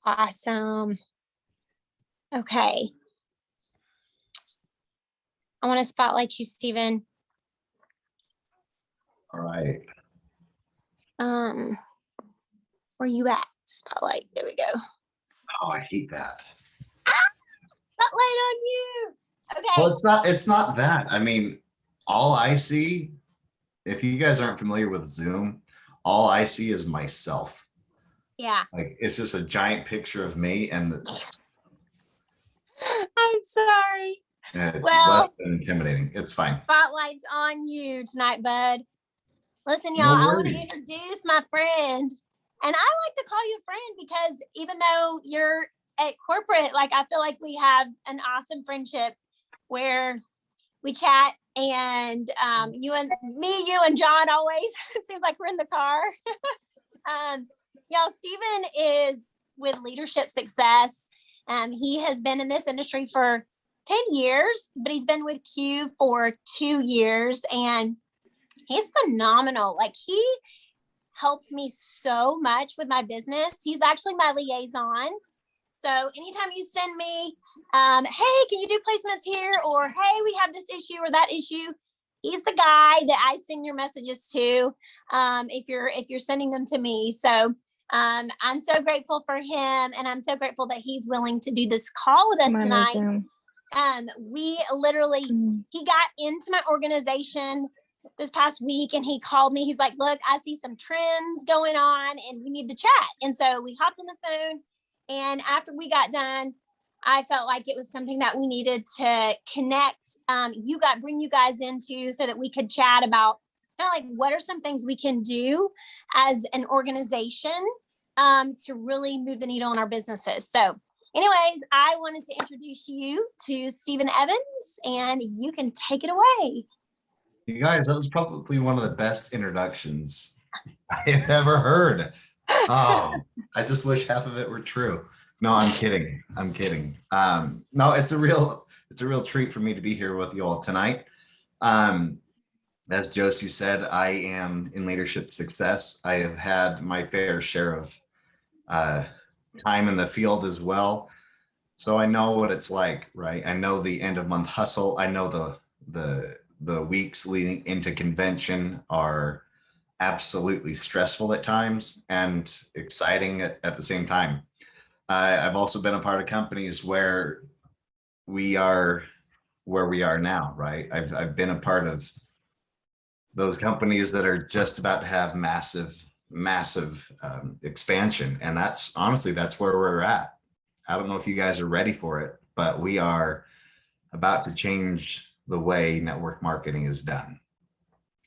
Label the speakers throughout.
Speaker 1: Awesome. Okay. I want to spotlight you, Stephen.
Speaker 2: All right.
Speaker 1: Where you at? Spotlight. There we go.
Speaker 2: Oh, I hate that.
Speaker 1: Spotlight on you. Okay.
Speaker 2: Well, it's not that. I mean, all I see, if you guys aren't familiar with Zoom, all I see is myself.
Speaker 1: Yeah.
Speaker 2: Like it's just a giant picture of me, and
Speaker 1: I'm sorry.
Speaker 2: it's
Speaker 1: Well,
Speaker 2: less than intimidating. It's fine.
Speaker 1: Spotlight's on you tonight, bud. Listen, y'all,
Speaker 2: No
Speaker 1: I want to
Speaker 2: worries.
Speaker 1: introduce my friend. And I like to call you a friend because even though you're at corporate, like I feel like we have an awesome friendship where we chat and you and John always seems like we're in the car. Y'all, Stephen is with Leadership Success. He has been in this industry for 10 years, but he's been with Q for 2 years and he's phenomenal. Like he helps me so much with my business. He's actually my liaison. So anytime you send me, hey, can you do placements here? Or, hey, we have this issue or that issue. He's the guy that I send your messages to if you're sending them to me. So I'm so grateful for him. And I'm so grateful that he's willing to do this call with us tonight. We literally, he got into my organization this past week and he called me. He's like, look, I see some trends going on and we need to chat. And so we hopped on the phone. And after we got done, I felt like it was something that we needed to connect, bring you guys into so that we could chat about kind of like what are some things we can do as an organization to really move the needle in our businesses. So anyways, I wanted to introduce you to Stephen Evans and you can take it away.
Speaker 2: You guys, that was probably one of the best introductions I have ever heard. Oh, I just wish half of it were true. No, I'm kidding. I'm kidding. No, it's a real treat for me to be here with you all tonight. As Josee said, I am in Leadership Success. I have had my fair share of time in the field as well. So I know what it's like, right? I know the end of month hustle. I know the weeks leading into convention are absolutely stressful at times and exciting at the same time. I've also been a part of companies where we are now, right? I've been a part of those companies that are just about to have massive expansion. And that's honestly, that's where we're at. I don't know if you guys are ready for it, but we are about to change the way network marketing is done.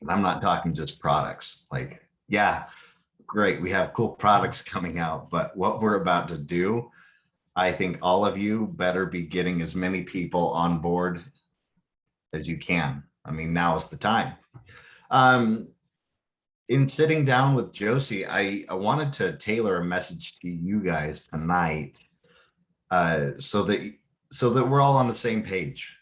Speaker 2: And I'm not talking just products. Like, yeah, great, we have cool products coming out, but what we're about to do, I think all of you better be getting as many people on board as you can. I mean, now is the time. In sitting down with Josee, I wanted to tailor a message to you guys tonight so that we're all on the same page.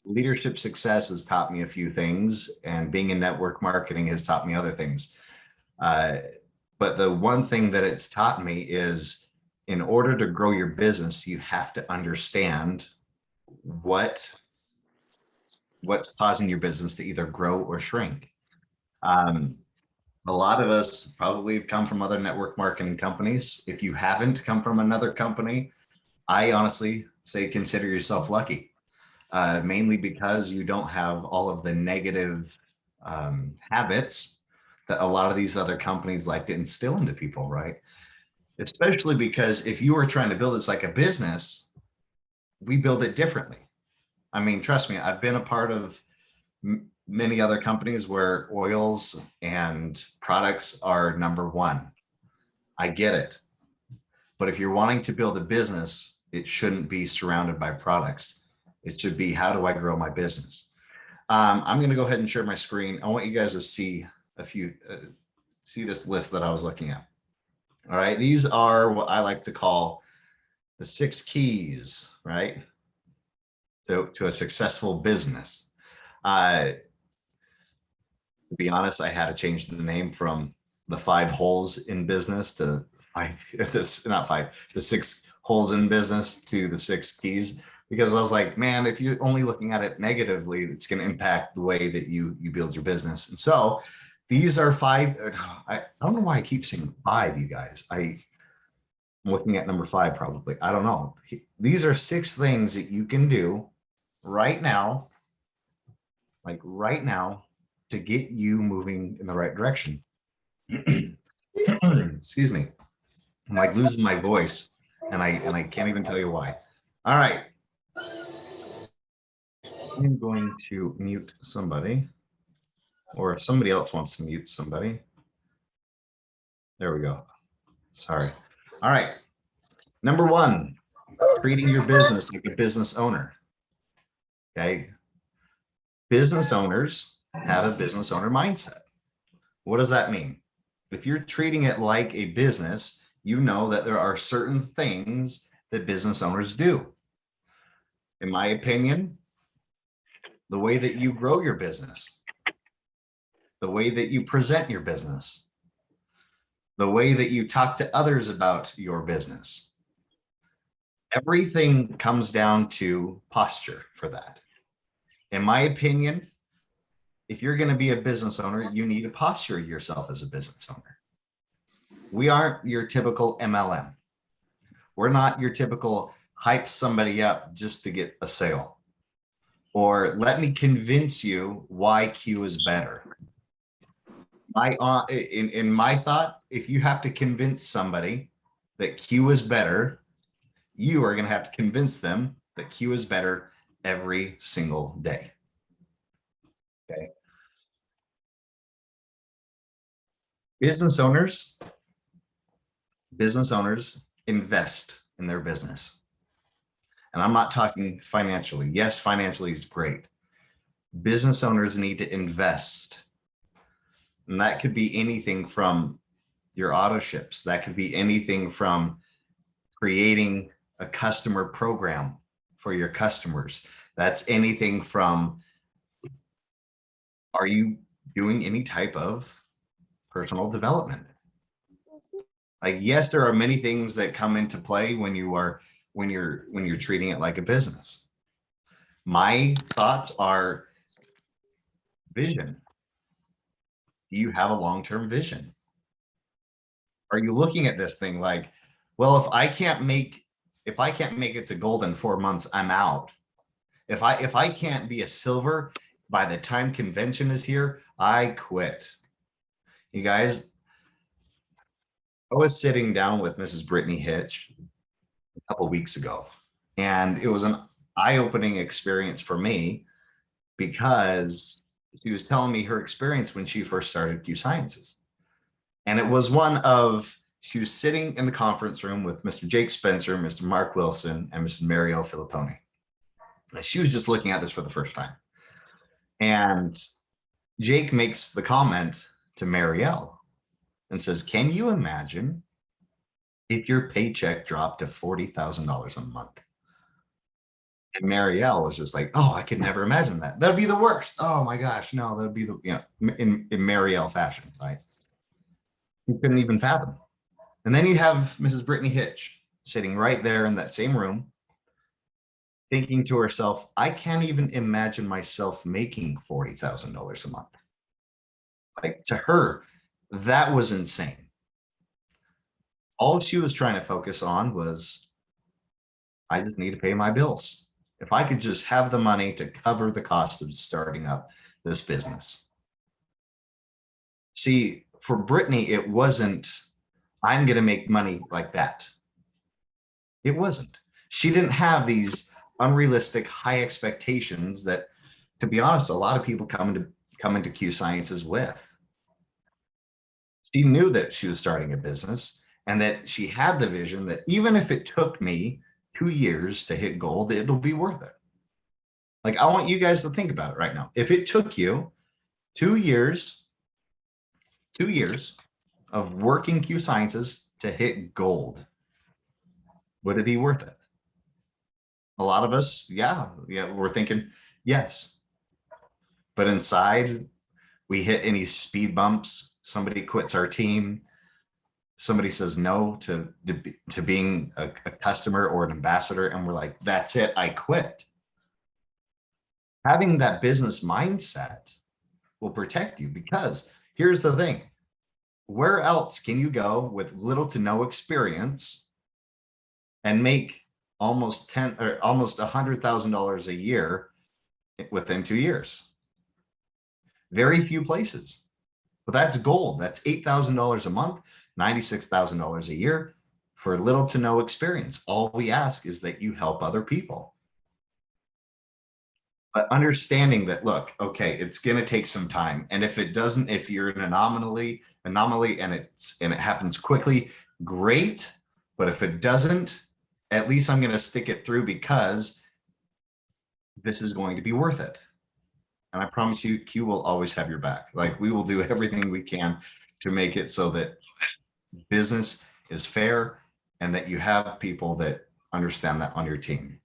Speaker 2: Leadership Success has taught me a few things, and being in network marketing has taught me other things. But the one thing that it's taught me is in order to grow your business, you have to understand what's causing your business to either grow or shrink. A lot of us probably have come from other network marketing companies. If you haven't come from another company, I honestly say consider yourself lucky, mainly because you don't have all of the negative habits that a lot of these other companies like to instill into people, right? Especially because if you are trying to build this like a business, we build it differently. I mean, trust me, I've been a part of many other companies where oils and products are number one. I get it. But if you're wanting to build a business, it shouldn't be surrounded by products. It should be, how do I grow my business? I'm going to go ahead and share my screen. I want you guys to see see this list that I was looking at. All right. These are what I like to call the 6 keys, right? To a successful business. To be honest, I had to change the name from the 5 holes in business to the 6 holes in business to the 6 keys, because I was like, man, if you're only looking at it negatively, it's going to impact the way that you build your business. And so these are 5. I don't know why I keep saying 5, you guys. I'm looking at number 5, probably. I don't know. These are 6 things that you can do right now, like right now, to get you moving in the right direction. Excuse me. I'm like losing my voice, and I can't even tell you why. All right. I'm going to mute somebody, or if somebody else wants to mute somebody. There we go. Sorry. All right. Number 1, treating your business like a business owner. Okay. Business owners have a business owner mindset. What does that mean? If you're treating it like a business, you know that there are certain things that business owners do. In my opinion, the way that you grow your business, the way that you present your business, the way that you talk to others about your business. Everything comes down to posture for that. In my opinion, if you're going to be a business owner, you need to posture yourself as a business owner. We aren't your typical MLM. We're not your typical hype somebody up just to get a sale, or let me convince you why Q is better. In my thought, if you have to convince somebody that Q is better, you are going to have to convince them that Q is better every single day. Okay. Business owners invest in their business. And I'm not talking financially. Yes, financially is great. Business owners need to invest. And that could be anything from your auto ships. That could be anything from creating a customer program for your customers. That's anything from, are you doing any type of personal development? Like, yes, there are many things that come into play when you're treating it like a business. My thoughts are vision. Do you have a long-term vision? Are you looking at this thing like, well, if I can't make it to gold in 4 months, I'm out. If I can't be a silver by the time convention is here, I quit. You guys, I was sitting down with Mrs. Brittany Hitch a couple weeks ago, and it was an eye-opening experience for me, because she was telling me her experience when she first started Q Sciences. And it was one of, she was sitting in the conference room with Mr. Jake Spencer, Mr. Mark Wilson, and Mrs. Marielle Filipponi. She was just looking at this for the first time. And Jake makes the comment to Marielle and says, can you imagine if your paycheck dropped to $40,000 a month? And Marielle was just like, oh, I could never imagine that. That'd be the worst. Oh my gosh, no, that'd be the, in Marielle fashion, right? You couldn't even fathom. And then you have Mrs. Brittany Hitch sitting right there in that same room, thinking to herself, I can't even imagine myself making $40,000 a month. Like, to her, that was insane. All she was trying to focus on was, I just need to pay my bills. If I could just have the money to cover the cost of starting up this business. See, for Brittany, it wasn't, I'm going to make money like that. It wasn't. She didn't have these unrealistic high expectations that, to be honest, a lot of people come into Q Sciences with. She knew that she was starting a business, and that she had the vision that even if it took me 2 years to hit gold, it'll be worth it. Like, I want you guys to think about it right now. If it took you 2 years of working Q Sciences to hit gold, would it be worth it? A lot of us, yeah, we're thinking yes. But inside, we hit any speed bumps, somebody quits our team, somebody says no to being a customer or an ambassador, and we're like, that's it, I quit. Having that business mindset will protect you, because here's the thing. Where else can you go with little to no experience and make almost $100,000 a year within 2 years? Very few places. But that's gold. That's $8,000 a month, $96,000 a year for little to no experience. All we ask is that you help other people. But understanding that, look, okay, it's going to take some time. And if it doesn't, if you're an anomaly and it happens quickly, great. But if it doesn't, at least I'm going to stick it through, because this is going to be worth it. And I promise you, Q will always have your back. Like, we will do everything we can to make it so that business is fair and that you have people that understand that on your team,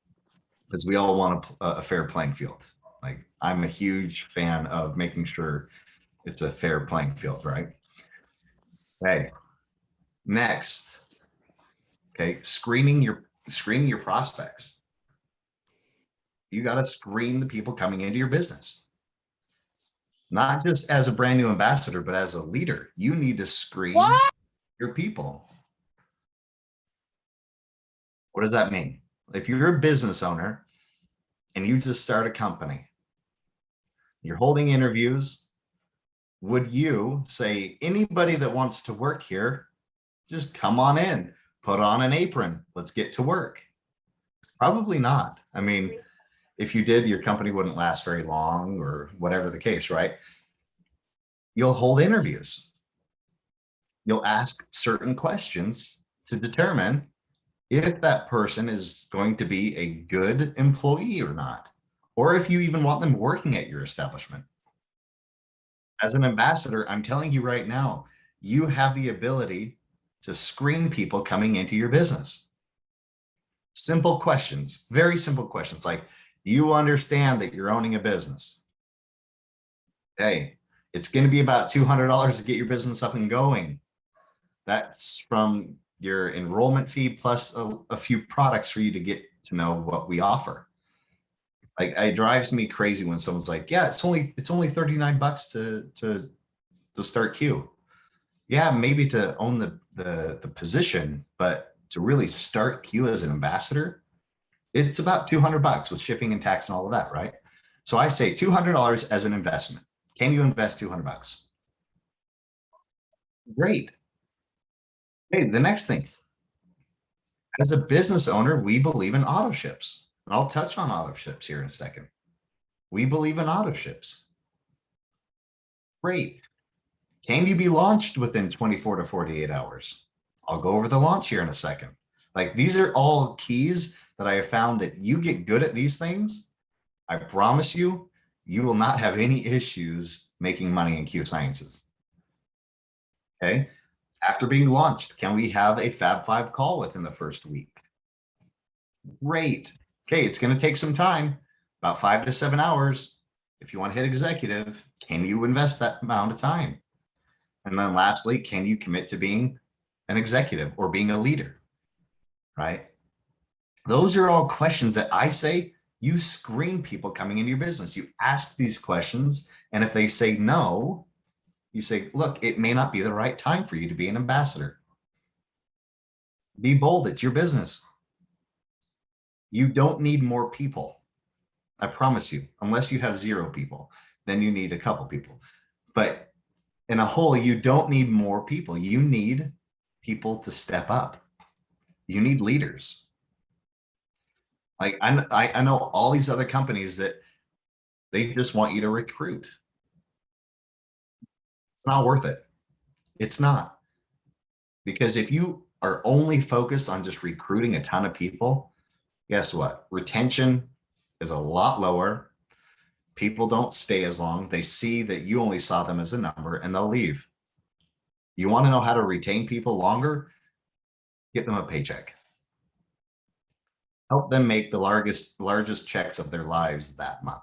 Speaker 2: because we all want a fair playing field. Like, I'm a huge fan of making sure it's a fair playing field, right? Okay. Next. Okay. Screening your prospects. You got to screen the people coming into your business. Not just as a brand new ambassador, but as a leader. You need to screen your people. What does that mean? If you're a business owner and you just start a company, you're holding interviews, would you say, anybody that wants to work here, just come on in, put on an apron, let's get to work? Probably not. I mean, if you did, your company wouldn't last very long, or whatever the case, right? You'll hold interviews. You'll ask certain questions to determine if that person is going to be a good employee or not, or if you even want them working at your establishment. As an ambassador, I'm telling you right now, you have the ability to screen people coming into your business. Simple questions, very simple questions, like, do you understand that you're owning a business? Okay, it's going to be about $200 to get your business up and going. That's from your enrollment fee plus a few products for you to get to know what we offer. Like, it drives me crazy when someone's like, yeah, it's only $39 to start Q. Yeah, maybe to own the position, but to really start Q as an ambassador, it's about $200 with shipping and tax and all of that, right? So I say $200 as an investment. Can you invest $200? Great. Okay, the next thing. As a business owner, we believe in auto ships. And I'll touch on auto ships here in a second. We believe in auto ships. Great. Can you be launched within 24 to 48 hours? I'll go over the launch here in a second. Like, these are all keys that I have found that you get good at these things. I promise you, you will not have any issues making money in Q Sciences. Okay. After being launched, can we have a Fab 5 call within the first week? Great. Okay, it's going to take some time, about 5 to 7 hours. If you want to hit executive, can you invest that amount of time? And then lastly, can you commit to being an executive or being a leader, right? Those are all questions that I say you screen people coming into your business. You ask these questions, and if they say no, you say, look, it may not be the right time for you to be an ambassador. Be bold. It's your business. You don't need more people. I promise you, unless you have 0 people, then you need a couple people. But in a whole, you don't need more people. You need people to step up. You need leaders. Like, I know all these other companies that they just want you to recruit. It's not worth it. It's not. Because if you are only focused on just recruiting a ton of people, guess what? Retention is a lot lower. People don't stay as long. They see that you only saw them as a number and they'll leave. You want to know how to retain people longer? Get them a paycheck. Help them make the largest checks of their lives that month.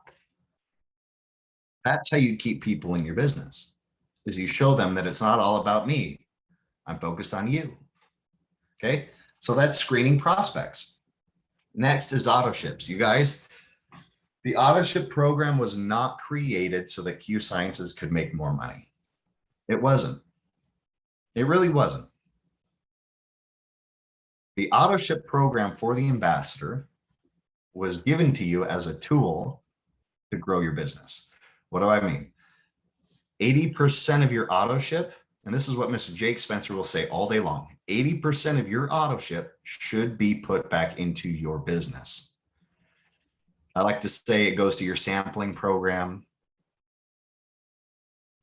Speaker 2: That's how you keep people in your business, is you show them that it's not all about me. I'm focused on you. Okay. So that's screening prospects. Next is auto ships. You guys, the auto ship program was not created so that Q Sciences could make more money. It wasn't. It really wasn't. The auto ship program for the ambassador was given to you as a tool to grow your business. What do I mean? 80% of your auto ship, and this is what Mr. Jake Spencer will say all day long, 80% of your auto ship should be put back into your business. I like to say it goes to your sampling program,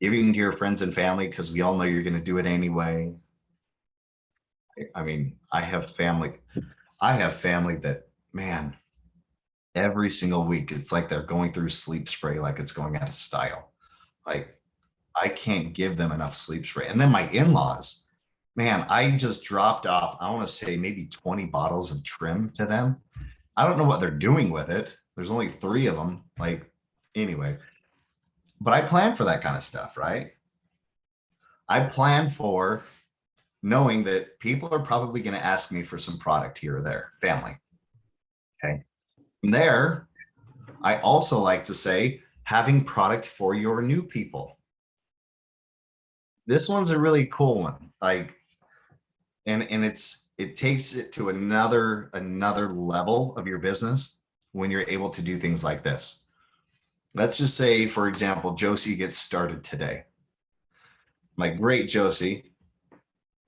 Speaker 2: giving to your friends and family, because we all know you're going to do it anyway. I mean, I have family that, man, every single week, it's like they're going through sleep spray, like it's going out of style. Like, I can't give them enough sleep spray. And then my in-laws, man, I just dropped off, I want to say maybe 20 bottles of trim to them. I don't know what they're doing with it. There's only 3 of them. Like, anyway, but I plan for that kind of stuff, right? I plan for knowing that people are probably going to ask me for some product here or there, family. Okay. From there, I also like to say having product for your new people. This one's a really cool one. Like, and it takes it to another level of your business when you're able to do things like this. Let's just say, for example, Josee gets started today. My great Josee,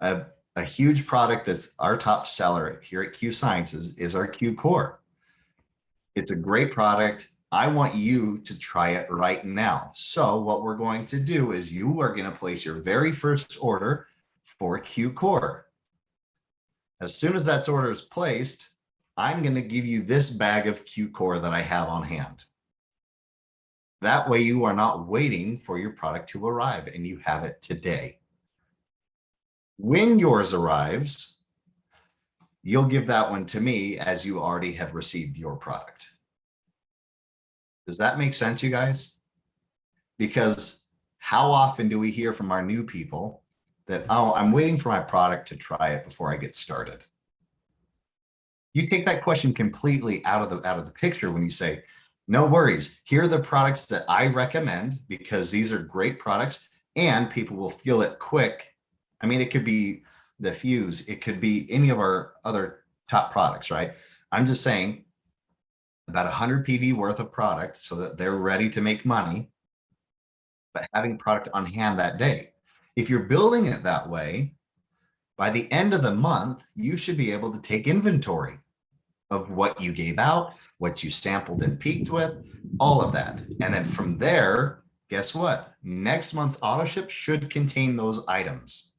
Speaker 2: a huge product that's our top seller here at Q Sciences is our Q Core. It's a great product. I want you to try it right now. So what we're going to do is you are going to place your very first order for Q Core. As soon as that order is placed, I'm going to give you this bag of Q Core that I have on hand. That way you are not waiting for your product to arrive and you have it today. When yours arrives, you'll give that one to me as you already have received your product. Does that make sense, you guys? Because how often do we hear from our new people that, oh, I'm waiting for my product to try it before I get started? You take that question completely out of the picture when you say, no worries, here are the products that I recommend because these are great products and people will feel it quick. I mean, it could be the Fuse, it could be any of our other top products, right? I'm just saying about 100 PV worth of product so that they're ready to make money, but having product on hand that day. If you're building it that way, by the end of the month, you should be able to take inventory of what you gave out, what you sampled and peaked with, all of that. And then from there, guess what? Next month's auto ship should contain those items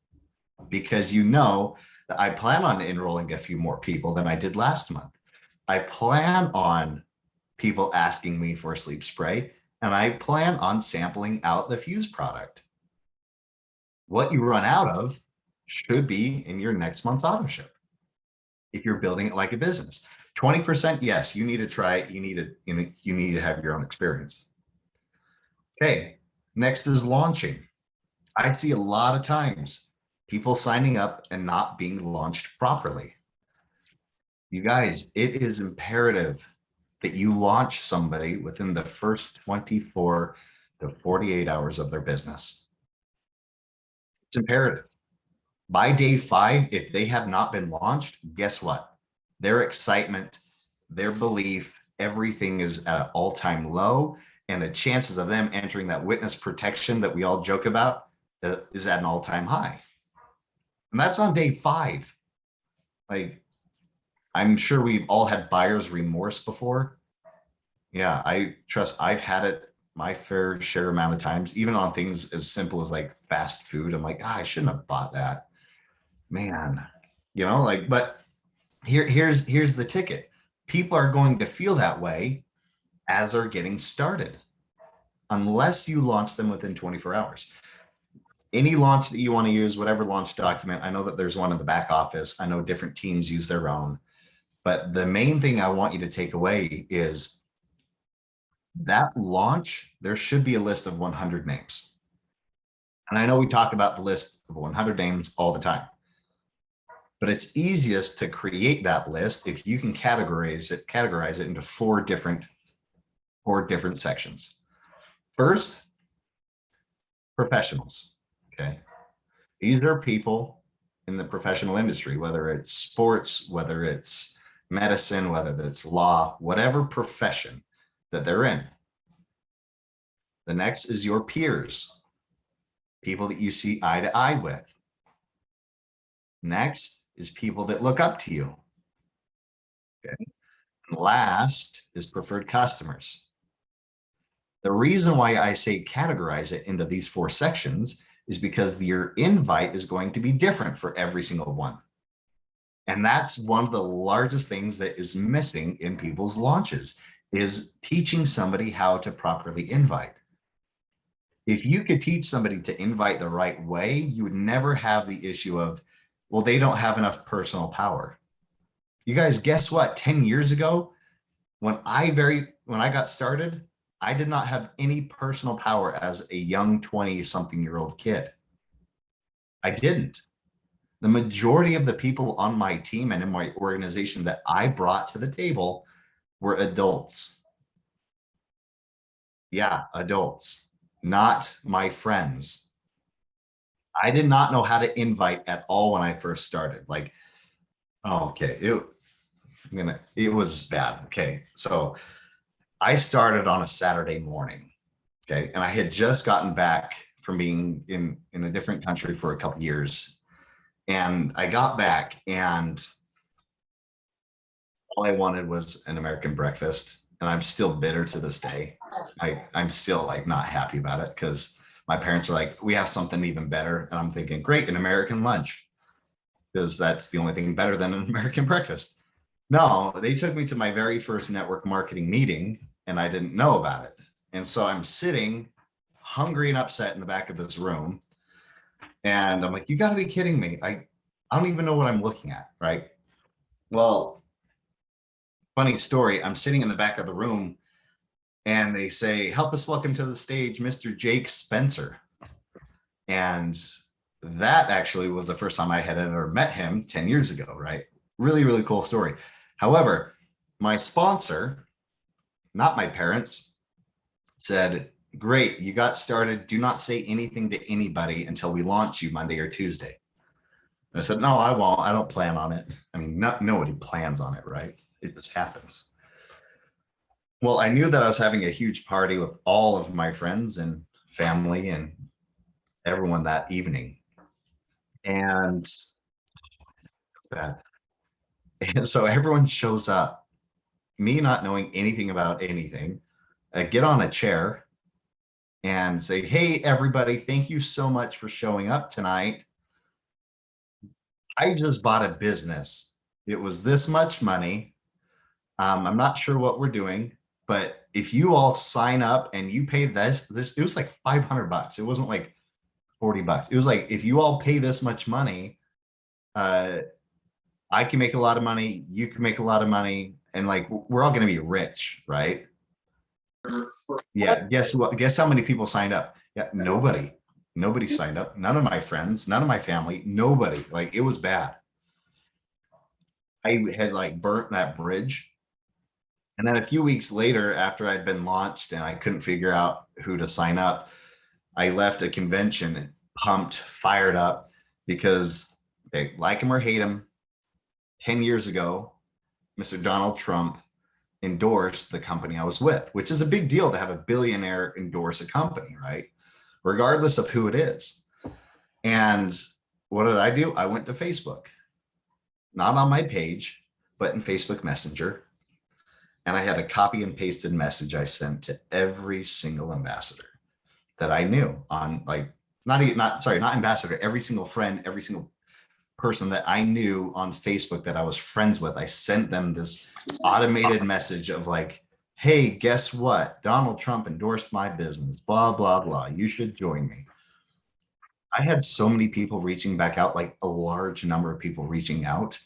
Speaker 2: because you know that I plan on enrolling a few more people than I did last month. I plan on people asking me for a sleep spray, and I plan on sampling out the Fuse product. What you run out of should be in your next month's auto ship. If you're building it like a business, 20%, yes, you need to try it. You need to have your own experience. Okay, next is launching. I see a lot of times people signing up and not being launched properly. You guys, it is imperative that you launch somebody within the first 24 to 48 hours of their business. It's imperative. By day 5, if they have not been launched, guess what? Their excitement, their belief, everything is at an all-time low. And the chances of them entering that witness protection that we all joke about is at an all-time high. And that's on day 5. Like, I'm sure we've all had buyer's remorse before. Yeah, I've had it my fair share amount of times, even on things as simple as like fast food. I'm like, I shouldn't have bought that. Man, like, but here's the ticket. People are going to feel that way as they're getting started, unless you launch them within 24 hours. Any launch that you want to use, whatever launch document, I know that there's one in the back office. I know different teams use their own, but the main thing I want you to take away is that launch, there should be a list of 100 names. And I know we talk about the list of 100 names all the time. But it's easiest to create that list if you can categorize it into four different sections. First, professionals. Okay. These are people in the professional industry, whether it's sports, whether it's medicine, whether it's law, whatever profession that they're in. The next is your peers, people that you see eye to eye with. Next is people that look up to you. Okay. And last is preferred customers. The reason why I say categorize it into these four sections is because your invite is going to be different for every single one. And that's one of the largest things that is missing in people's launches, is teaching somebody how to properly invite. If you could teach somebody to invite the right way, you would never have the issue of, well, they don't have enough personal power. You guys, guess what? 10 years ago, when I got started, I did not have any personal power as a young 20-something-year-old kid. I didn't. The majority of the people on my team and in my organization that I brought to the table were adults. Yeah, adults, not my friends. I did not know how to invite at all when I first started. Like, oh, okay, it was bad. Okay, so I started on a Saturday morning. Okay, and I had just gotten back from being in a different country for a couple years, and I got back, and all I wanted was an American breakfast, and I'm still bitter to this day. I'm still like not happy about it because my parents are like, we have something even better, and I'm thinking, great, an American lunch, because that's the only thing better than an American breakfast. No, they took me to my very first network marketing meeting, and I didn't know about it. And so I'm sitting hungry and upset in the back of this room. And I'm like, you got to be kidding me. I don't even know what I'm looking at. Right. Well, funny story. I'm sitting in the back of the room and they say, help us welcome to the stage, Mr. Jake Spencer. And that actually was the first time I had ever met him 10 years ago. Right. Really, really cool story. However, my sponsor, not my parents, said, great, you got started. Do not say anything to anybody until we launch you Monday or Tuesday. And I said, no, I won't. I don't plan on it. I mean, nobody plans on it, right? It just happens. Well, I knew that I was having a huge party with all of my friends and family and everyone that evening. And so everyone shows up, me not knowing anything about anything. I get on a chair and say, hey, everybody, thank you so much for showing up tonight. I just bought a business. It was this much money. I'm not sure what we're doing, but if you all sign up and you pay this, it was like $500. It wasn't like $40. It was like, if you all pay this much money, I can make a lot of money. You can make a lot of money. And like, we're all going to be rich, right? Yeah. Guess what? Guess how many people signed up? Yeah. Nobody signed up. None of my friends, none of my family, nobody. Like, it was bad. I had like burnt that bridge. And then a few weeks later, after I'd been launched and I couldn't figure out who to sign up, I left a convention pumped, fired up, because they like him or hate him. 10 years ago, Mr. Donald Trump endorsed the company I was with, which is a big deal to have a billionaire endorse a company, right? Regardless of who it is. And what did I do? I went to Facebook, not on my page, but in Facebook Messenger. And I had a copy and pasted message I sent to every single ambassador that I knew on, like, not ambassador, every single friend, every single person that I knew on Facebook that I was friends with. I sent them this automated message of like, hey, guess what? Donald Trump endorsed my business, blah, blah, blah. You should join me. I had so many people reaching back out, like a large number of people reaching out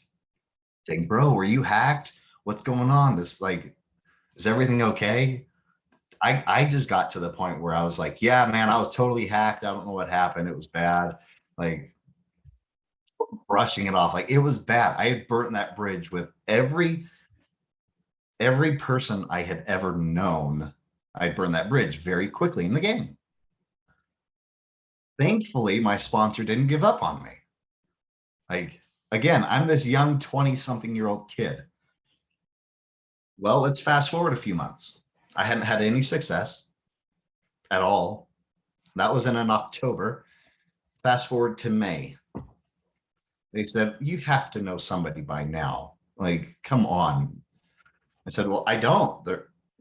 Speaker 2: saying, bro, were you hacked? What's going on? This, like, is everything okay? I just got to the point where I was like, yeah, man, I was totally hacked. I don't know what happened. It was bad. Like, brushing it off. Like it was bad. I had burnt that bridge with every person I had ever known. I'd burned that bridge very quickly in the game. Thankfully, my sponsor didn't give up on me. Like, again, I'm this young 20-something-year-old kid. Well, let's fast forward a few months. I hadn't had any success at all. That was in October. Fast forward to May. They said, you have to know somebody by now. Like, come on. I said, well, I don't.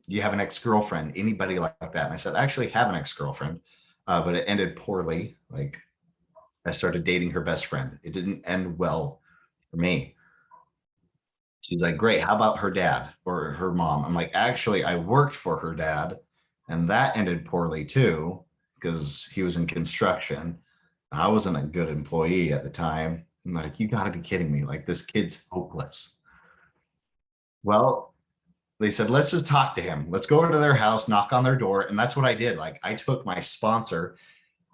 Speaker 2: You have an ex-girlfriend, anybody like that? And I said, I actually have an ex-girlfriend, but it ended poorly. Like, I started dating her best friend. It didn't end well for me. She's like, great. How about her dad or her mom? I'm like, actually, I worked for her dad, and that ended poorly too, because he was in construction. I wasn't a good employee at the time. I'm like, you got to be kidding me. Like, this kid's hopeless. Well, they said, let's just talk to him. Let's go over to their house, knock on their door. And that's what I did. Like, I took my sponsor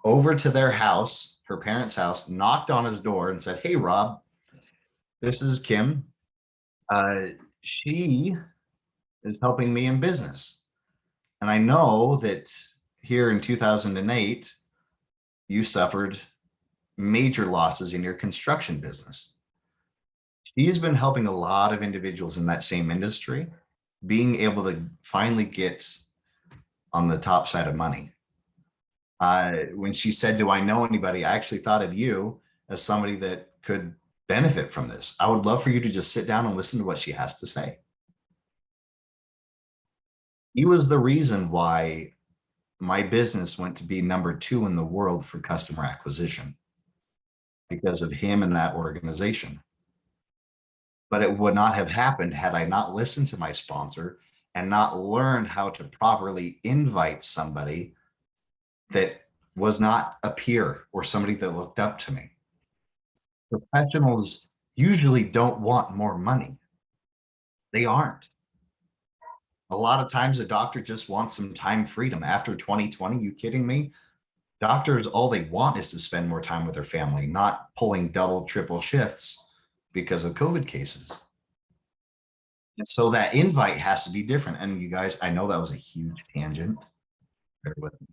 Speaker 2: over to their house, her parents' house, knocked on his door and said, hey, Rob, this is Kim. She is helping me in business. And I know that here in 2008, you suffered major losses in your construction business. She's been helping a lot of individuals in that same industry, being able to finally get on the top side of money. When she said, do I know anybody? I actually thought of you as somebody that could benefit from this. I would love for you to just sit down and listen to what she has to say. He was the reason why my business went to be number 2 in the world for customer acquisition, because of him and that organization. But it would not have happened had I not listened to my sponsor and not learned how to properly invite somebody that was not a peer or somebody that looked up to me. Professionals usually don't want more money. They aren't. A lot of times a doctor just wants some time freedom. After 2020, you kidding me? Doctors, all they want is to spend more time with their family, not pulling double, triple shifts because of COVID cases. And so that invite has to be different. And you guys, I know that was a huge tangent. Bear with me.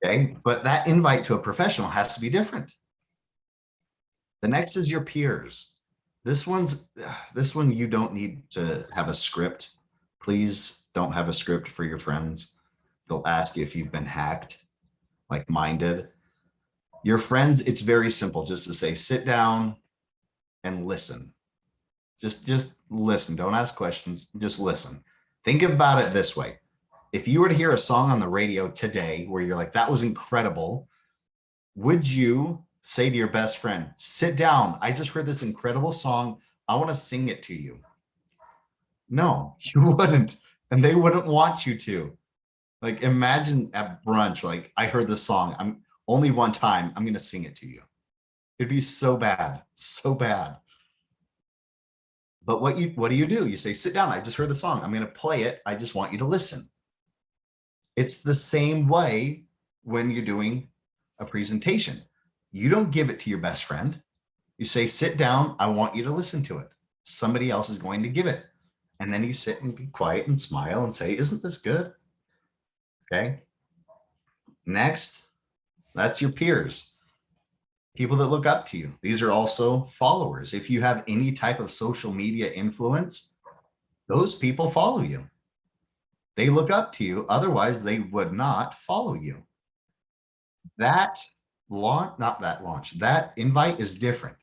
Speaker 2: Okay, but that invite to a professional has to be different. The next is your peers. This one you don't need to have a script. Please don't have a script for your friends. They'll ask you if you've been hacked, like mine did. Your friends, it's very simple just to say, sit down and listen. Just listen. Don't ask questions. Just listen. Think about it this way. If you were to hear a song on the radio today where you're like, that was incredible, would you say to your best friend, sit down, I just heard this incredible song, I want to sing it to you? No, you wouldn't. And they wouldn't want you to. Like, imagine at brunch, like, I heard this song, I'm only one time, I'm going to sing it to you. It'd be so bad, so bad. But what do? You say, sit down, I just heard the song, I'm going to play it, I just want you to listen. It's the same way when you're doing a presentation. You don't give it to your best friend. You say, sit down, I want you to listen to it. Somebody else is going to give it. And then you sit and be quiet and smile and say, isn't this good? Okay. Next, that's your peers. People that look up to you. These are also followers. If you have any type of social media influence, those people follow you. They look up to you. Otherwise, they would not follow you. That invite is different.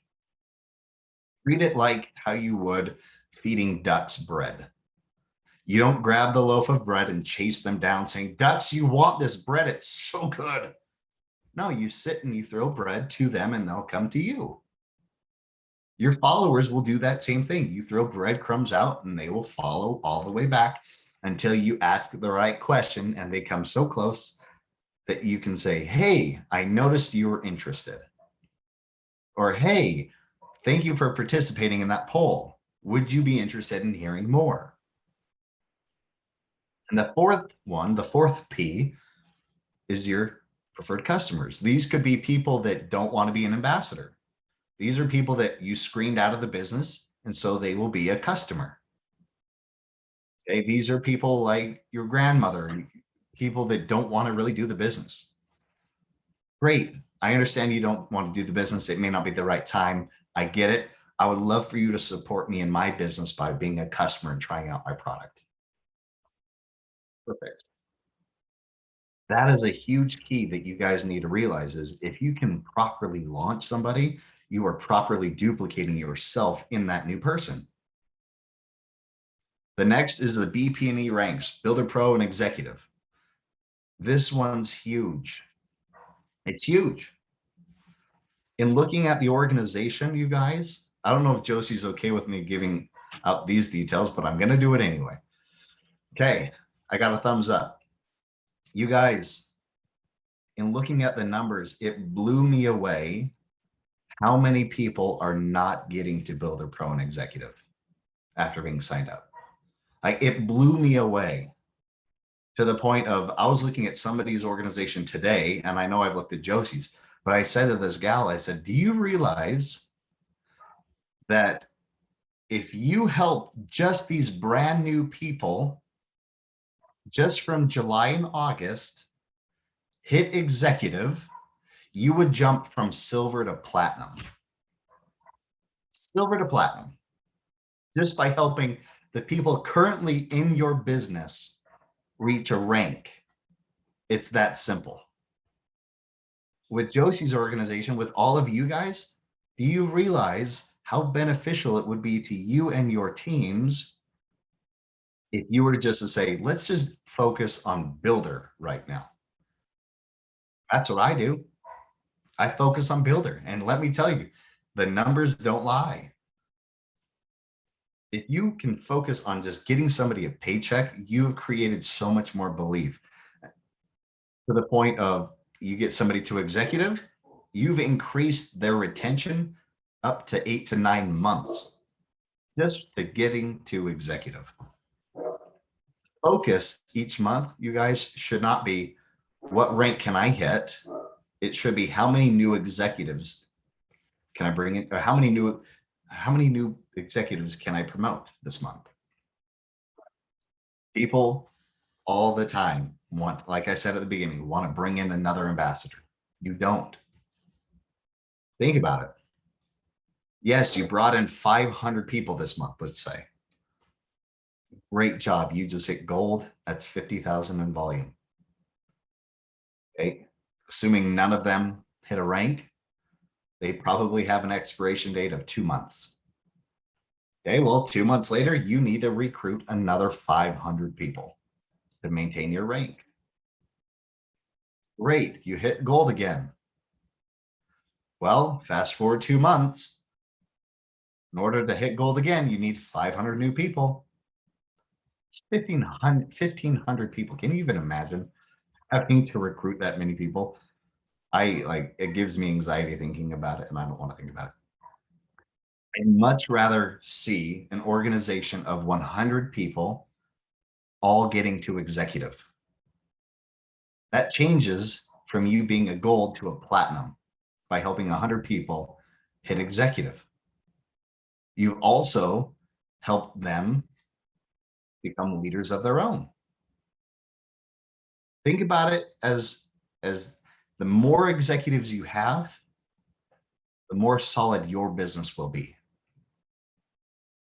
Speaker 2: Treat it like how you would feeding ducks bread. You don't grab the loaf of bread and chase them down saying, ducks, you want this bread, it's so good. No, you sit and you throw bread to them and they'll come to you. Your followers will do that same thing. You throw breadcrumbs out and they will follow all the way back until you ask the right question and they come so close that you can say, hey, I noticed you were interested. Or, hey, thank you for participating in that poll. Would you be interested in hearing more? And the fourth P, is your preferred customers. These could be people that don't want to be an ambassador. These are people that you screened out of the business, and so they will be a customer. Okay, these are people like your grandmother, people that don't want to really do the business. Great. I understand you don't want to do the business. It may not be the right time. I get it. I would love for you to support me in my business by being a customer and trying out my product. Perfect. That is a huge key that you guys need to realize is if you can properly launch somebody, you are properly duplicating yourself in that new person. The next is the BP&E ranks, Builder Pro and Executive. This one's huge. It's huge. In looking at the organization, you guys, I don't know if Josie's okay with me giving out these details, but I'm going to do it anyway. Okay, I got a thumbs up. You guys, in looking at the numbers, it blew me away how many people are not getting to Builder Pro and Executive after being signed up. Like it blew me away to the point of I was looking at somebody's organization today, and I know I've looked at Josie's, but I said to this gal, I said, do you realize that if you help just these brand new people just from July and August hit executive, you would jump from silver to platinum. Silver to platinum, just by helping the people currently in your business reach a rank. It's that simple. With Josie's organization, with all of you guys, do you realize how beneficial it would be to you and your teams if you were just to say, let's just focus on builder right now? That's what I do. I focus on builder. And let me tell you, the numbers don't lie. If you can focus on just getting somebody a paycheck, you've created so much more belief to the point of you get somebody to executive, you've increased their retention up to 8 to 9 months just to getting to executive. Focus each month, you guys, should not be what rank can I hit? It should be how many new executives can I bring in? Or how many new executives can I promote this month? People all the time want, like I said at the beginning, want to bring in another ambassador. You don't. Think about it. Yes, you brought in 500 people this month, let's say. Great job. You just hit gold. That's 50,000 in volume. Okay. Assuming none of them hit a rank, they probably have an expiration date of 2 months. Okay, well, 2 months later, you need to recruit another 500 people to maintain your rank. Great, you hit gold again. Well, fast forward 2 months. In order to hit gold again, you need 500 new people. It's 1,500 people. Can you even imagine having to recruit that many people? It gives me anxiety thinking about it, and I don't want to think about it. I'd much rather see an organization of 100 people all getting to executive. That changes from you being a gold to a platinum by helping 100 people hit executive. You also help them become leaders of their own. Think about it as the more executives you have, the more solid your business will be.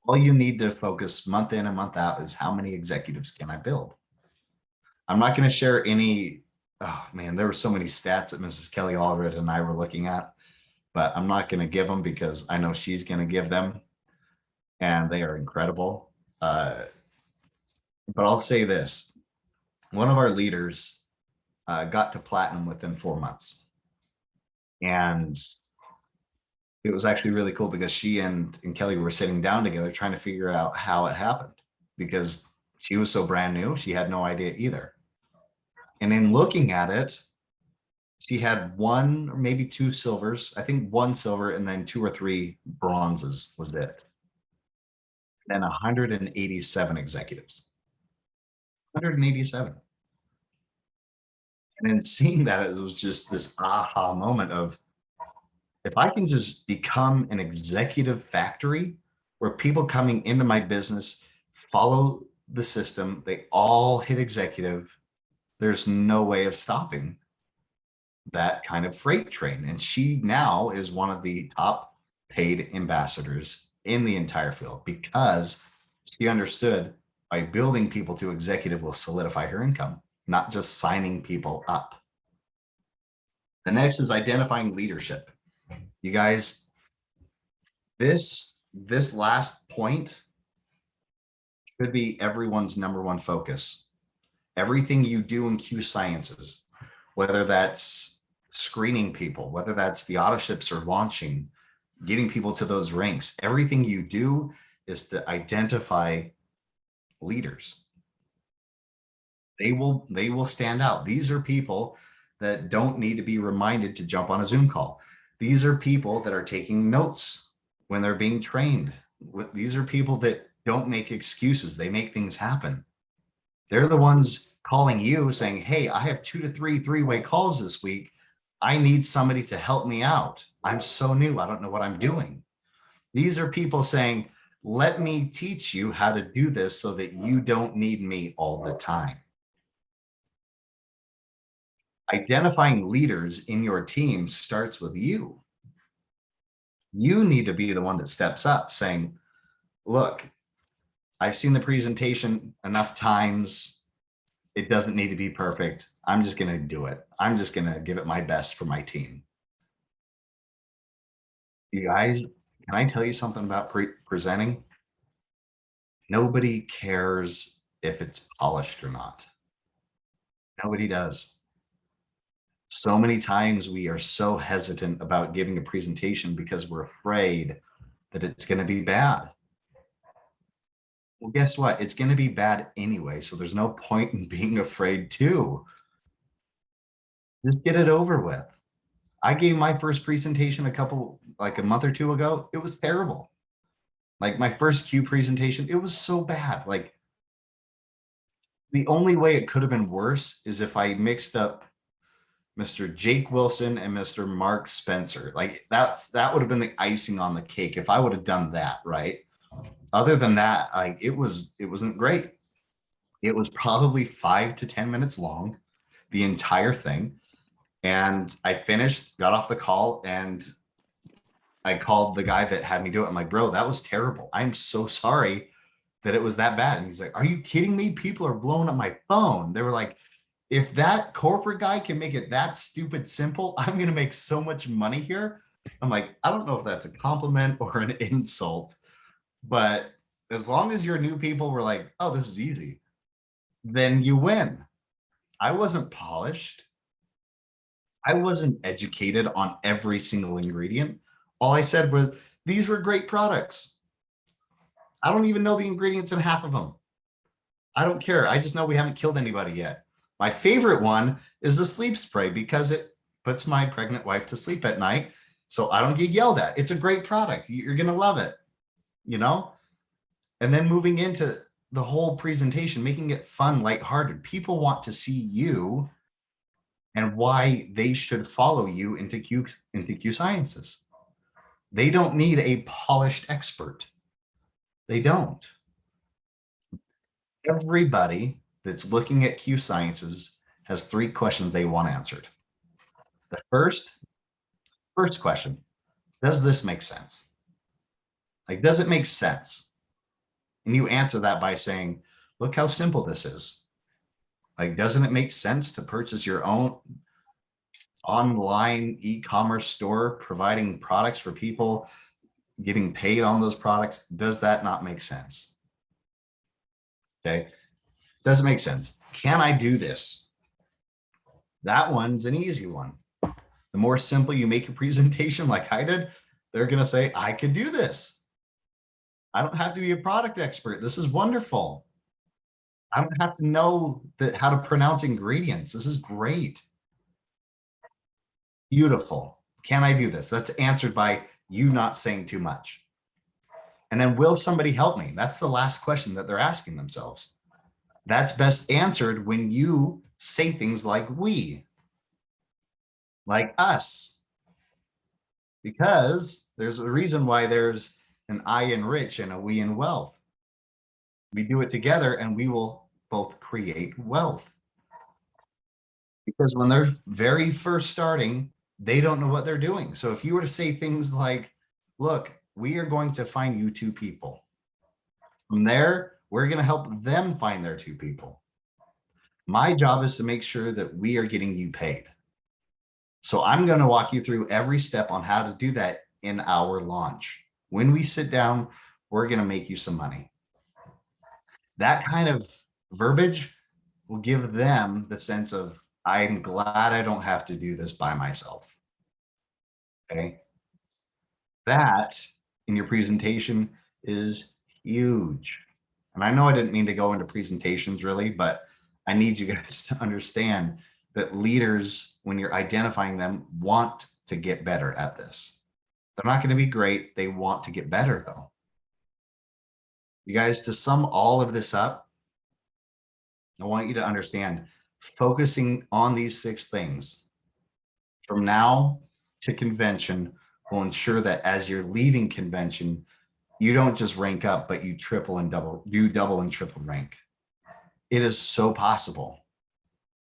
Speaker 2: All you need to focus month in and month out is how many executives can I build? I'm not going to share any, oh man, there were so many stats that Mrs. Kelly Allred and I were looking at, but I'm not going to give them because I know she's going to give them, and they are incredible. But I'll say this. One of our leaders got to platinum within 4 months. And it was actually really cool because she and Kelly were sitting down together trying to figure out how it happened because she was so brand new. She had no idea either. And in looking at it, she had 1 or maybe 2 silvers, I think 1 silver, and then 2 or 3 bronzes was it. Then 187 executives. 187. And then seeing that, it was just this aha moment of, If I can just become an executive factory where people coming into my business follow the system, they all hit executive, there's no way of stopping that kind of freight train. And she now is one of the top paid ambassadors in the entire field because she understood by building people to executive will solidify her income, not just signing people up. The next is identifying leadership. You guys, this last point should be everyone's number one focus. Everything you do in Q Sciences, whether that's screening people, whether that's the auto ships or launching, getting people to those ranks, everything you do is to identify leaders. They will stand out. These are people that don't need to be reminded to jump on a Zoom call. These are people that are taking notes when they're being trained. These are people that don't make excuses. They make things happen. They're the ones calling you saying, hey, I have 2 to 3 three-way calls this week. I need somebody to help me out. I'm so new. I don't know what I'm doing. These are people saying, let me teach you how to do this so that you don't need me all the time. Identifying leaders in your team starts with you. You need to be the one that steps up saying, look, I've seen the presentation enough times. It doesn't need to be perfect. I'm just going to do it. I'm just going to give it my best for my team. You guys, can I tell you something about presenting? Nobody cares if it's polished or not. Nobody does. So many times we are so hesitant about giving a presentation because we're afraid that it's going to be bad. Well, guess what? It's going to be bad anyway. So there's no point in being afraid too. Just get it over with. I gave my first presentation a month or two ago. It was terrible. Like my first Q presentation, it was so bad. Like the only way it could have been worse is if I mixed up Mr. Jake Wilson and Mr. Mark Spencer. Like that would have been the icing on the cake if I would have done that, right? Other than that, like it wasn't great. It was probably 5 to 10 minutes long, the entire thing. And I finished, got off the call, and I called the guy that had me do it. I'm like, bro, that was terrible. I'm so sorry that it was that bad. And he's like, are you kidding me? People are blowing up my phone. They were like, if that corporate guy can make it that stupid simple, I'm going to make so much money here. I'm like, I don't know if that's a compliment or an insult, but as long as your new people were like, oh, this is easy, then you win. I wasn't polished. I wasn't educated on every single ingredient. All I said was, these were great products. I don't even know the ingredients in half of them. I don't care. I just know we haven't killed anybody yet. My favorite one is the sleep spray because it puts my pregnant wife to sleep at night. So I don't get yelled at. It's a great product. You're going to love it, you know? And then moving into the whole presentation, making it fun, lighthearted. People want to see you and why they should follow you into Q Sciences. They don't need a polished expert. They don't. Everybody that's looking at Q Sciences has 3 questions they want answered. The first question, does this make sense? Like, does it make sense? And you answer that by saying, look how simple this is. Like, doesn't it make sense to purchase your own online e-commerce store, providing products for people, getting paid on those products? Does that not make sense? Okay. Does it make sense? Can I do this? That one's an easy one. The more simple you make your presentation like I did, they're going to say, I could do this. I don't have to be a product expert. This is wonderful. I don't have to know how to pronounce ingredients. This is great. Beautiful. Can I do this? That's answered by you not saying too much. And then will somebody help me? That's the last question that they're asking themselves. That's best answered when you say things like we, like us. because there's a reason why there's an I in rich and a we in wealth. We do it together and we will both create wealth. Because when they're very first starting, they don't know what they're doing. So if you were to say things like, look, we are going to find you two people. From there, we're going to help them find their two people. My job is to make sure that we are getting you paid. So I'm going to walk you through every step on how to do that in our launch. When we sit down, we're going to make you some money. That kind of verbiage will give them the sense of, I'm glad I don't have to do this by myself. Okay. That in your presentation is huge. And I know I didn't mean to go into presentations really, but I need you guys to understand that leaders, when you're identifying them, want to get better at this. They're not going to be great. They want to get better though. You guys, to sum all of this up, I want you to understand focusing on these 6 things from now to convention will ensure that as you're leaving convention, you don't just rank up, but you double and triple rank. It is so possible.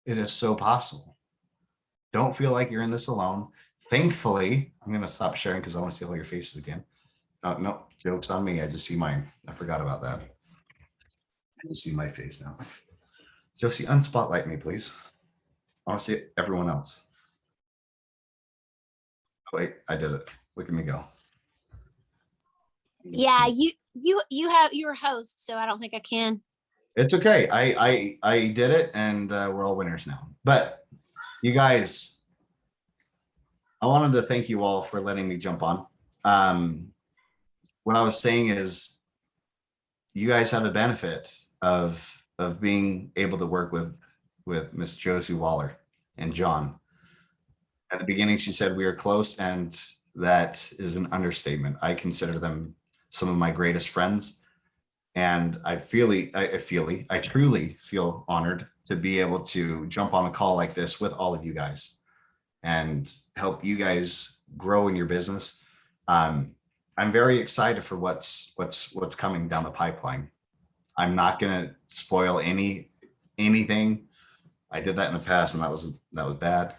Speaker 2: It is so possible. Don't feel like you're in this alone. Thankfully, I'm going to stop sharing because I want to see all your faces again. No, joke's on me. I just see mine. I forgot about that. I just see my face now. Josee, unspotlight me, please. I want to see everyone else. Wait, I did it. Look at me go.
Speaker 1: Yeah, you're a host, so I don't think I can.
Speaker 2: It's okay. I did it, and we're all winners now. But you guys, I wanted to thank you all for letting me jump on. What I was saying is, you guys have the benefit of being able to work with Miss Josee Waller and John. At the beginning, she said we were close, and that is an understatement. I consider them some of my greatest friends. And I truly feel honored to be able to jump on a call like this with all of you guys and help you guys grow in your business. I'm very excited for what's coming down the pipeline. I'm not going to spoil anything. I did that in the past, and that was bad.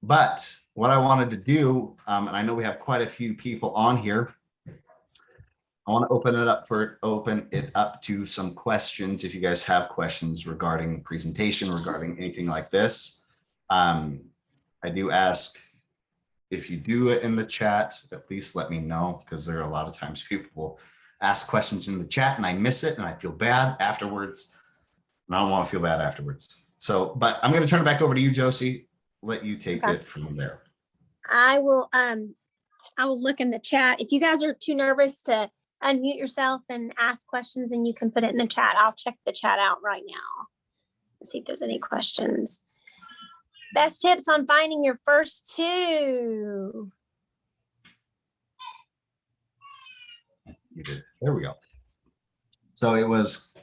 Speaker 2: But what I wanted to do, and I know we have quite a few people on here, I want to open it up to some questions. If you guys have questions regarding the presentation, regarding anything like this, I do ask if you do it in the chat, at least let me know, because there are a lot of times people will ask questions in the chat and I miss it and I feel bad afterwards. And I don't want to feel bad afterwards. So, but I'm going to turn it back over to you, Josee. Let you take it from there.
Speaker 1: I will look in the chat. If you guys are too nervous to unmute yourself and ask questions, and you can put it in the chat. I'll check the chat out right now. Let's see if there's any questions. Best tips on finding your first 2.
Speaker 2: You did. There we go. So it was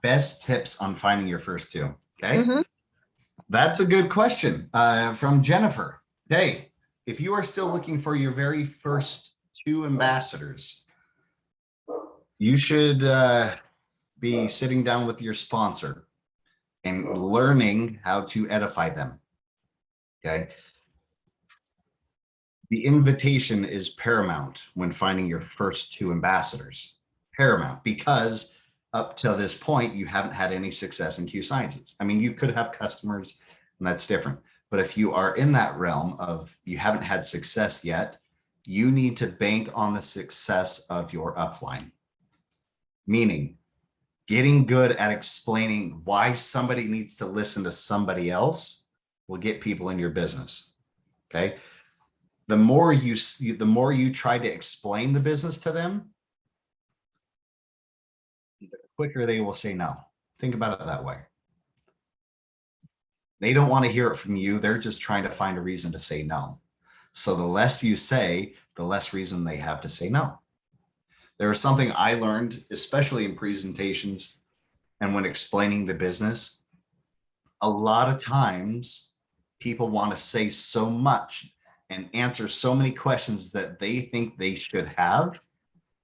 Speaker 2: best tips on finding your first 2. Okay. Mm-hmm. That's a good question from Jennifer. Hey, if you are still looking for your very first 2 ambassadors, you should be sitting down with your sponsor and learning how to edify them. Okay. The invitation is paramount when finding your first 2 ambassadors. Paramount, because up till this point, you haven't had any success in Q Sciences. I mean, you could have customers, and that's different. But if you are in that realm of you haven't had success yet, you need to bank on the success of your upline. Meaning, getting good at explaining why somebody needs to listen to somebody else will get people in your business. Okay. The more you try to explain the business to them, the quicker they will say no. Think about it that way. They don't want to hear it from you. They're just trying to find a reason to say no. So the less you say, the less reason they have to say no. There was something I learned, especially in presentations and when explaining the business. A lot of times people want to say so much and answer so many questions that they think they should have,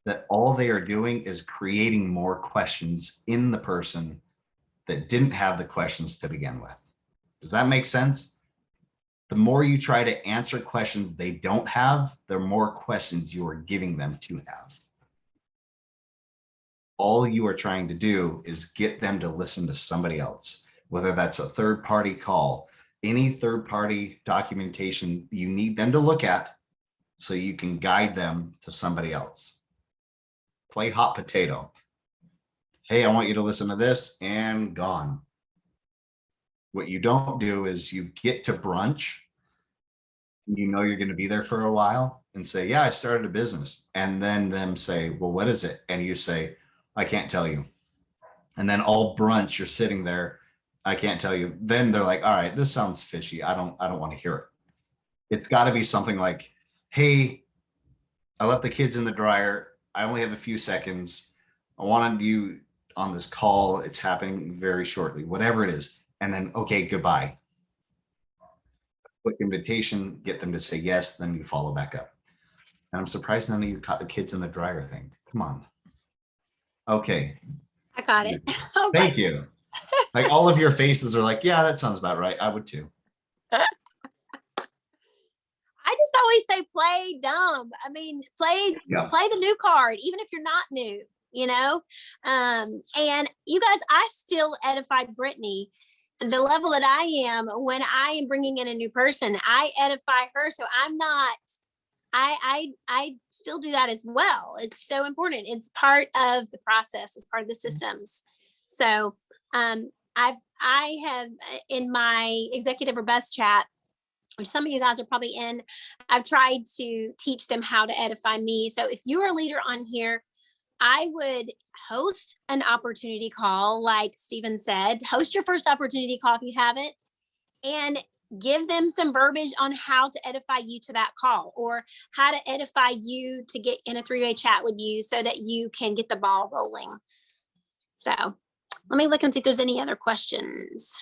Speaker 2: that all they are doing is creating more questions in the person that didn't have the questions to begin with. Does that make sense? The more you try to answer questions they don't have, the more questions you are giving them to have. All you are trying to do is get them to listen to somebody else, whether that's a third-party call, any third-party documentation you need them to look at so you can guide them to somebody else. Play hot potato. Hey, I want you to listen to this, and gone. What you don't do is you get to brunch, you know you're going to be there for a while, and say, yeah, I started a business. And then them say, well, what is it? And you say, I can't tell you. And then all brunch, you're sitting there, I can't tell you. Then they're like, all right, this sounds fishy. I don't want to hear it. It's got to be something like, hey, I left the kids in the dryer. I only have a few seconds. I wanted you on this call. It's happening very shortly, whatever it is. And then, okay, goodbye. Quick invitation, get them to say yes, then you follow back up. And I'm surprised none of you caught the kids in the dryer thing. Come on. Okay.
Speaker 1: I got it. I was
Speaker 2: Thank
Speaker 1: like,
Speaker 2: you. Like all of your faces are like, yeah, that sounds about right. I would too.
Speaker 1: I just always say play dumb. I mean, play the new card, even if you're not new, you know? And you guys, I still edify Brittany the level that I am when I am bringing in a new person. I edify her. So I'm not, I still do that as well. It's so important. It's part of the process. It's part of the systems. So I have in my executive or best chat, which some of you guys are probably in, I've tried to teach them how to edify me. So if you're a leader on here, I would host an opportunity call, like Stephen said, host your first opportunity call if you haven't, and give them some verbiage on how to edify you to that call, or how to edify you to get in a three-way chat with you so that you can get the ball rolling. So let me look and see if there's any other questions. Is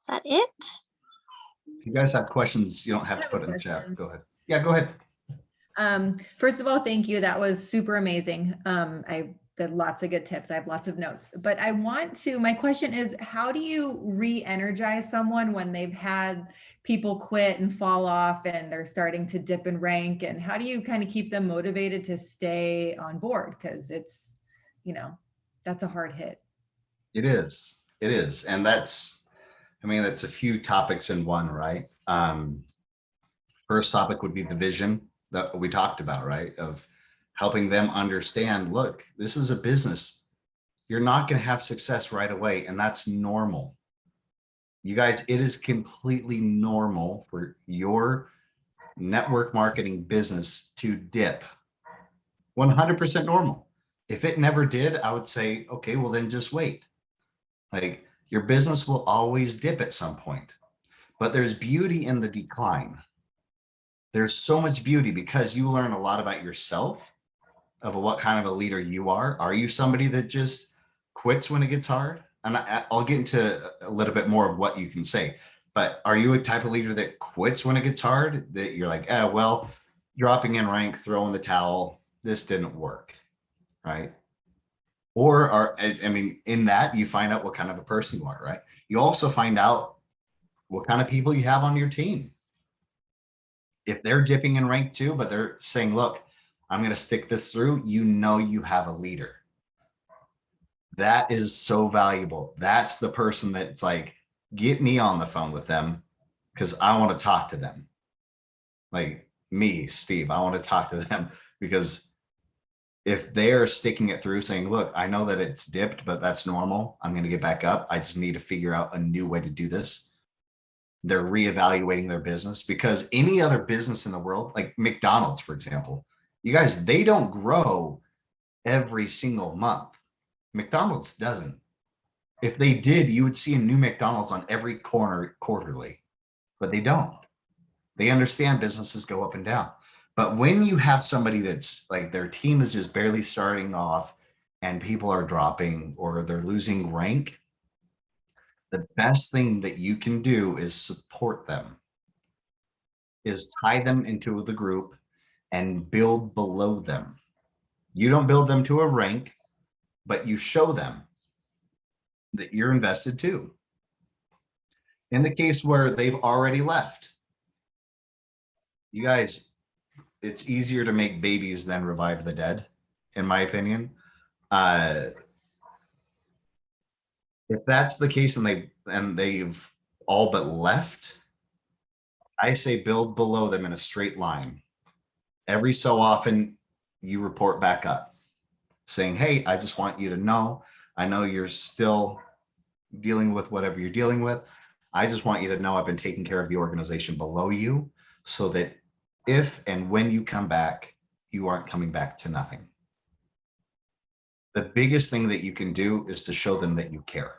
Speaker 1: that it?
Speaker 2: If you guys have questions, you don't have to put it in the chat. Go ahead. Yeah, go ahead.
Speaker 3: First of all, thank you. That was super amazing. I did lots of good tips. I have lots of notes, but my question is, how do you re-energize someone when they've had people quit and fall off and they're starting to dip in rank? And how do you kind of keep them motivated to stay on board? Because it's, that's a hard hit.
Speaker 2: It is. And that's a few topics in one, right? First topic would be the vision that we talked about, right? Of helping them understand, look, this is a business. You're not going to have success right away, and that's normal. You guys, it is completely normal for your network marketing business to dip. 100% normal. If it never did, I would say, okay, well then just wait. Like, your business will always dip at some point, but there's beauty in the decline. There's so much beauty because you learn a lot about yourself, of what kind of a leader you are. Are you somebody that just quits when it gets hard? And I'll get into a little bit more of what you can say, but are you a type of leader that quits when it gets hard? That you're like, well, dropping in rank, throwing the towel, this didn't work, right? Or in that you find out what kind of a person you are, right? You also find out what kind of people you have on your team. If they're dipping in rank too, but they're saying, look, I'm going to stick this through, you have a leader. That is so valuable. That's the person that's like, get me on the phone with them because I want to talk to them. Like me, Steve, I want to talk to them because if they're sticking it through saying, look, I know that it's dipped, but that's normal. I'm going to get back up. I just need to figure out a new way to do this. They're reevaluating their business, because any other business in the world, like McDonald's, for example, you guys, they don't grow every single month. McDonald's doesn't. If they did, you would see a new McDonald's on every corner quarterly, but they don't. They understand businesses go up and down. But when you have somebody that's like their team is just barely starting off and people are dropping or they're losing rank, the best thing that you can do is support them. is tie them into the group and build below them. You don't build them to a rank, but you show them that you're invested too. In the case where they've already left, you guys, it's easier to make babies than revive the dead, in my opinion. If that's the case and they've all but left, I say build below them in a straight line. Every so often you report back up saying, hey, I just want you to know, I know you're still dealing with whatever you're dealing with. I just want you to know I've been taking care of the organization below you so that if and when you come back, you aren't coming back to nothing. The biggest thing that you can do is to show them that you care.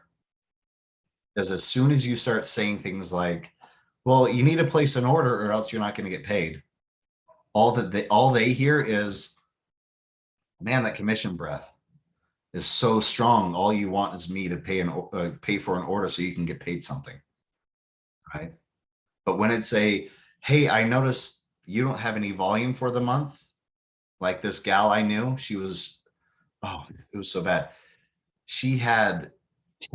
Speaker 2: Because as soon as you start saying things like, well, you need to place an order or else you're not going to get paid, all they hear is, man, that commission breath is so strong. All you want is me to pay for an order so you can get paid something, right? But when it's a, hey, I noticed you don't have any volume for the month. Like this gal I knew, she was, oh, it was so bad. She had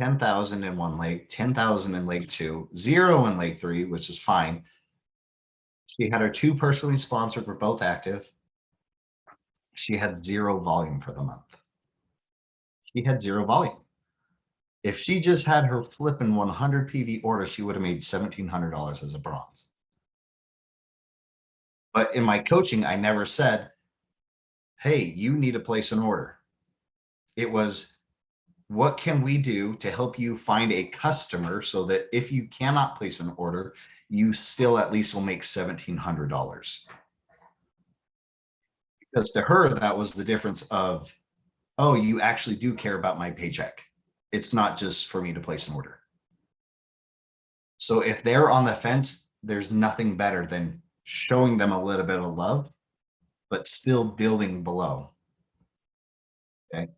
Speaker 2: 10,000 in one lake, 10,000 in lake 2, 0 in lake 3, which is fine. She had her 2 personally sponsored, were both active. She had 0 volume for the month. She had 0 volume. If she just had her flipping 100 PV order, she would have made $1,700 as a bronze. But in my coaching, I never said, hey, you need to place an order. It was, what can we do to help you find a customer so that if you cannot place an order, you still at least will make $1,700? Because to her, that was the difference of, oh, you actually do care about my paycheck. It's not just for me to place an order. So if they're on the fence, there's nothing better than showing them a little bit of love, but still building below. Okay.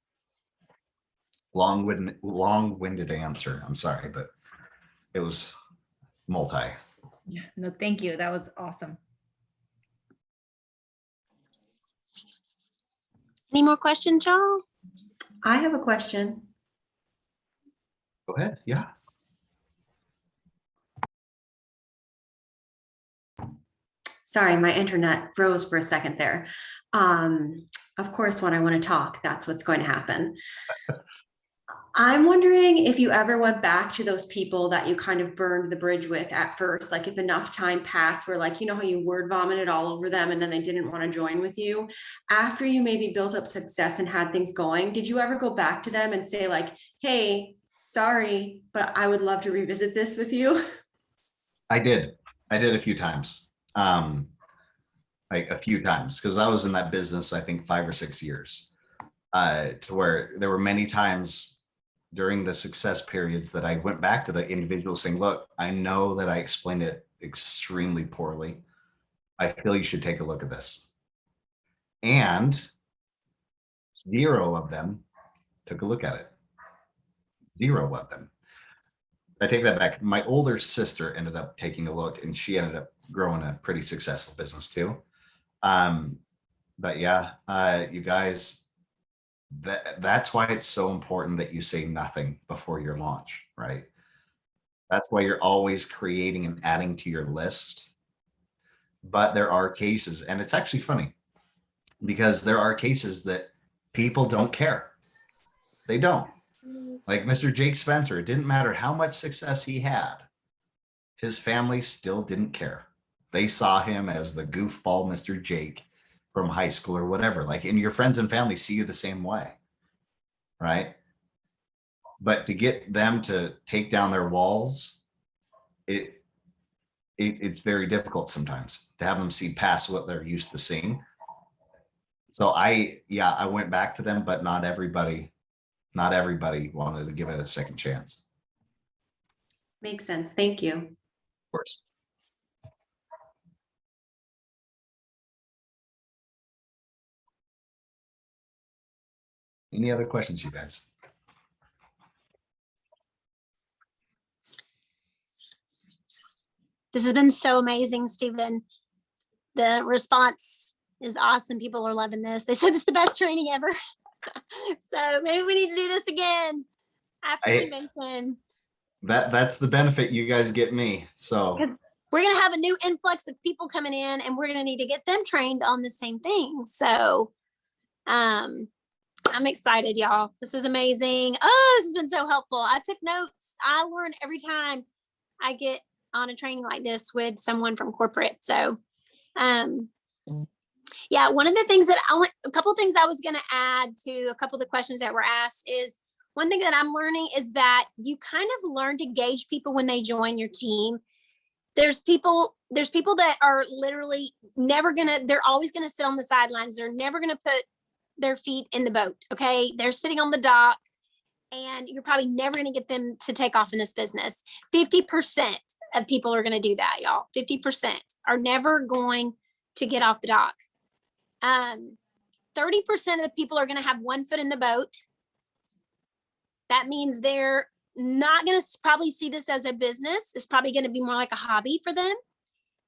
Speaker 2: Long-winded answer. I'm sorry, but it was multi.
Speaker 3: Yeah, no, thank you. That was awesome.
Speaker 1: Any more questions, y'all?
Speaker 4: I have a question.
Speaker 2: Go ahead. Yeah.
Speaker 4: Sorry, my internet froze for a second there. Of course, when I want to talk, that's what's going to happen. I'm wondering if you ever went back to those people that you kind of burned the bridge with at first, like if enough time passed where, like, you know how you word vomited all over them and then they didn't want to join with you. After you maybe built up success and had things going, did you ever go back to them and say like, hey, sorry, but I would love to revisit this with you?
Speaker 2: I did a few times. Like a few times, because I was in that business, I think 5 or 6 years, to where there were many times during the success periods that I went back to the individual saying, look, I know that I explained it extremely poorly. I feel you should take a look at this. And 0 of them took a look at it. 0 of them. I take that back. My older sister ended up taking a look and she ended up growing a pretty successful business too. But yeah, you guys, that's why it's so important that you say nothing before your launch, right? That's why you're always creating and adding to your list. But there are cases, and it's actually funny because there are cases that people don't care. They don't. Like Mr. Jake Spencer, it didn't matter how much success he had. His family still didn't care. They saw him as the goofball Mr. Jake from high school or whatever. Like, and your friends and family see you the same way, right? But to get them to take down their walls, it's very difficult sometimes to have them see past what they're used to seeing. So I went back to them, but not everybody wanted to give it a second chance.
Speaker 4: Makes sense. Thank you.
Speaker 2: Of course. Any other questions, you guys?
Speaker 1: This has been so amazing, Stephen. The response is awesome. People are loving this. They said it's the best training ever. So maybe we need to do this again after convention.
Speaker 2: That's the benefit you guys get me. So
Speaker 1: We're going to have a new influx of people coming in, and we're going to need to get them trained on the same thing. So I'm excited, y'all. This is amazing. Oh, this has been so helpful. I took notes. I learn every time I get on a training like this with someone from corporate. So yeah, one of the things that a couple of things I was going to add to a couple of the questions that were asked is, one thing that I'm learning is that you kind of learn to gauge people when they join your team. There's people that are literally they're always gonna sit on the sidelines. They're never gonna put their feet in the boat. Okay. They're sitting on the dock, and you're probably never gonna get them to take off in this business. 50% of people are gonna do that, y'all. 50% are never going to get off the dock. 30% of the people are gonna have one foot in the boat. That means they're not going to probably see this as a business. It's probably going to be more like a hobby for them.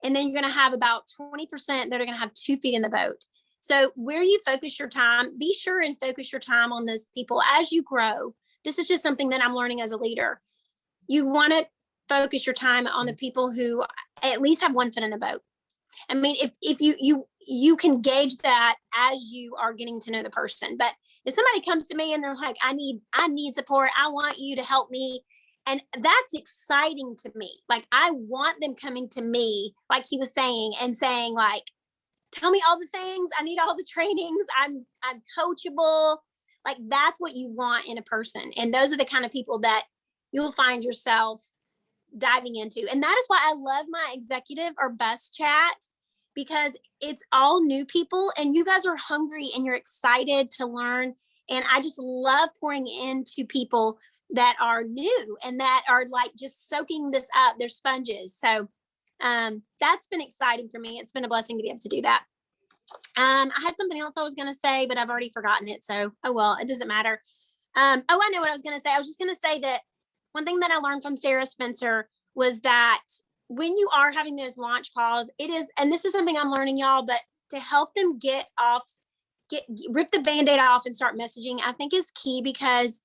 Speaker 1: And then you're going to have about 20% that are going to have 2 feet in the boat. So where you focus your time, be sure and focus your time on those people as you grow. This is just something that I'm learning as a leader. You want to focus your time on the people who at least have 1 foot in the boat. I mean, if you can gauge that as you are getting to know the person. But if somebody comes to me and they're like, I need support, I want you to help me. And that's exciting to me. Like, I want them coming to me, like he was saying, and saying like, tell me all the things. I need all the trainings. I'm coachable. Like, that's what you want in a person. And those are the kind of people that you'll find yourself diving into. And that is why I love my executive or bus chat, because it's all new people and you guys are hungry and you're excited to learn. And I just love pouring into people that are new and that are like just soaking this up. They're sponges. So that's been exciting for me. It's been a blessing to be able to do that. I had something else I was going to say, but I've already forgotten it. So, oh, well, it doesn't matter. I know what I was going to say. I was just going to say that one thing that I learned from Sarah Spencer was that when you are having those launch calls, it is, and this is something I'm learning, y'all, but to help them rip the Band-Aid off and start messaging, I think is key, because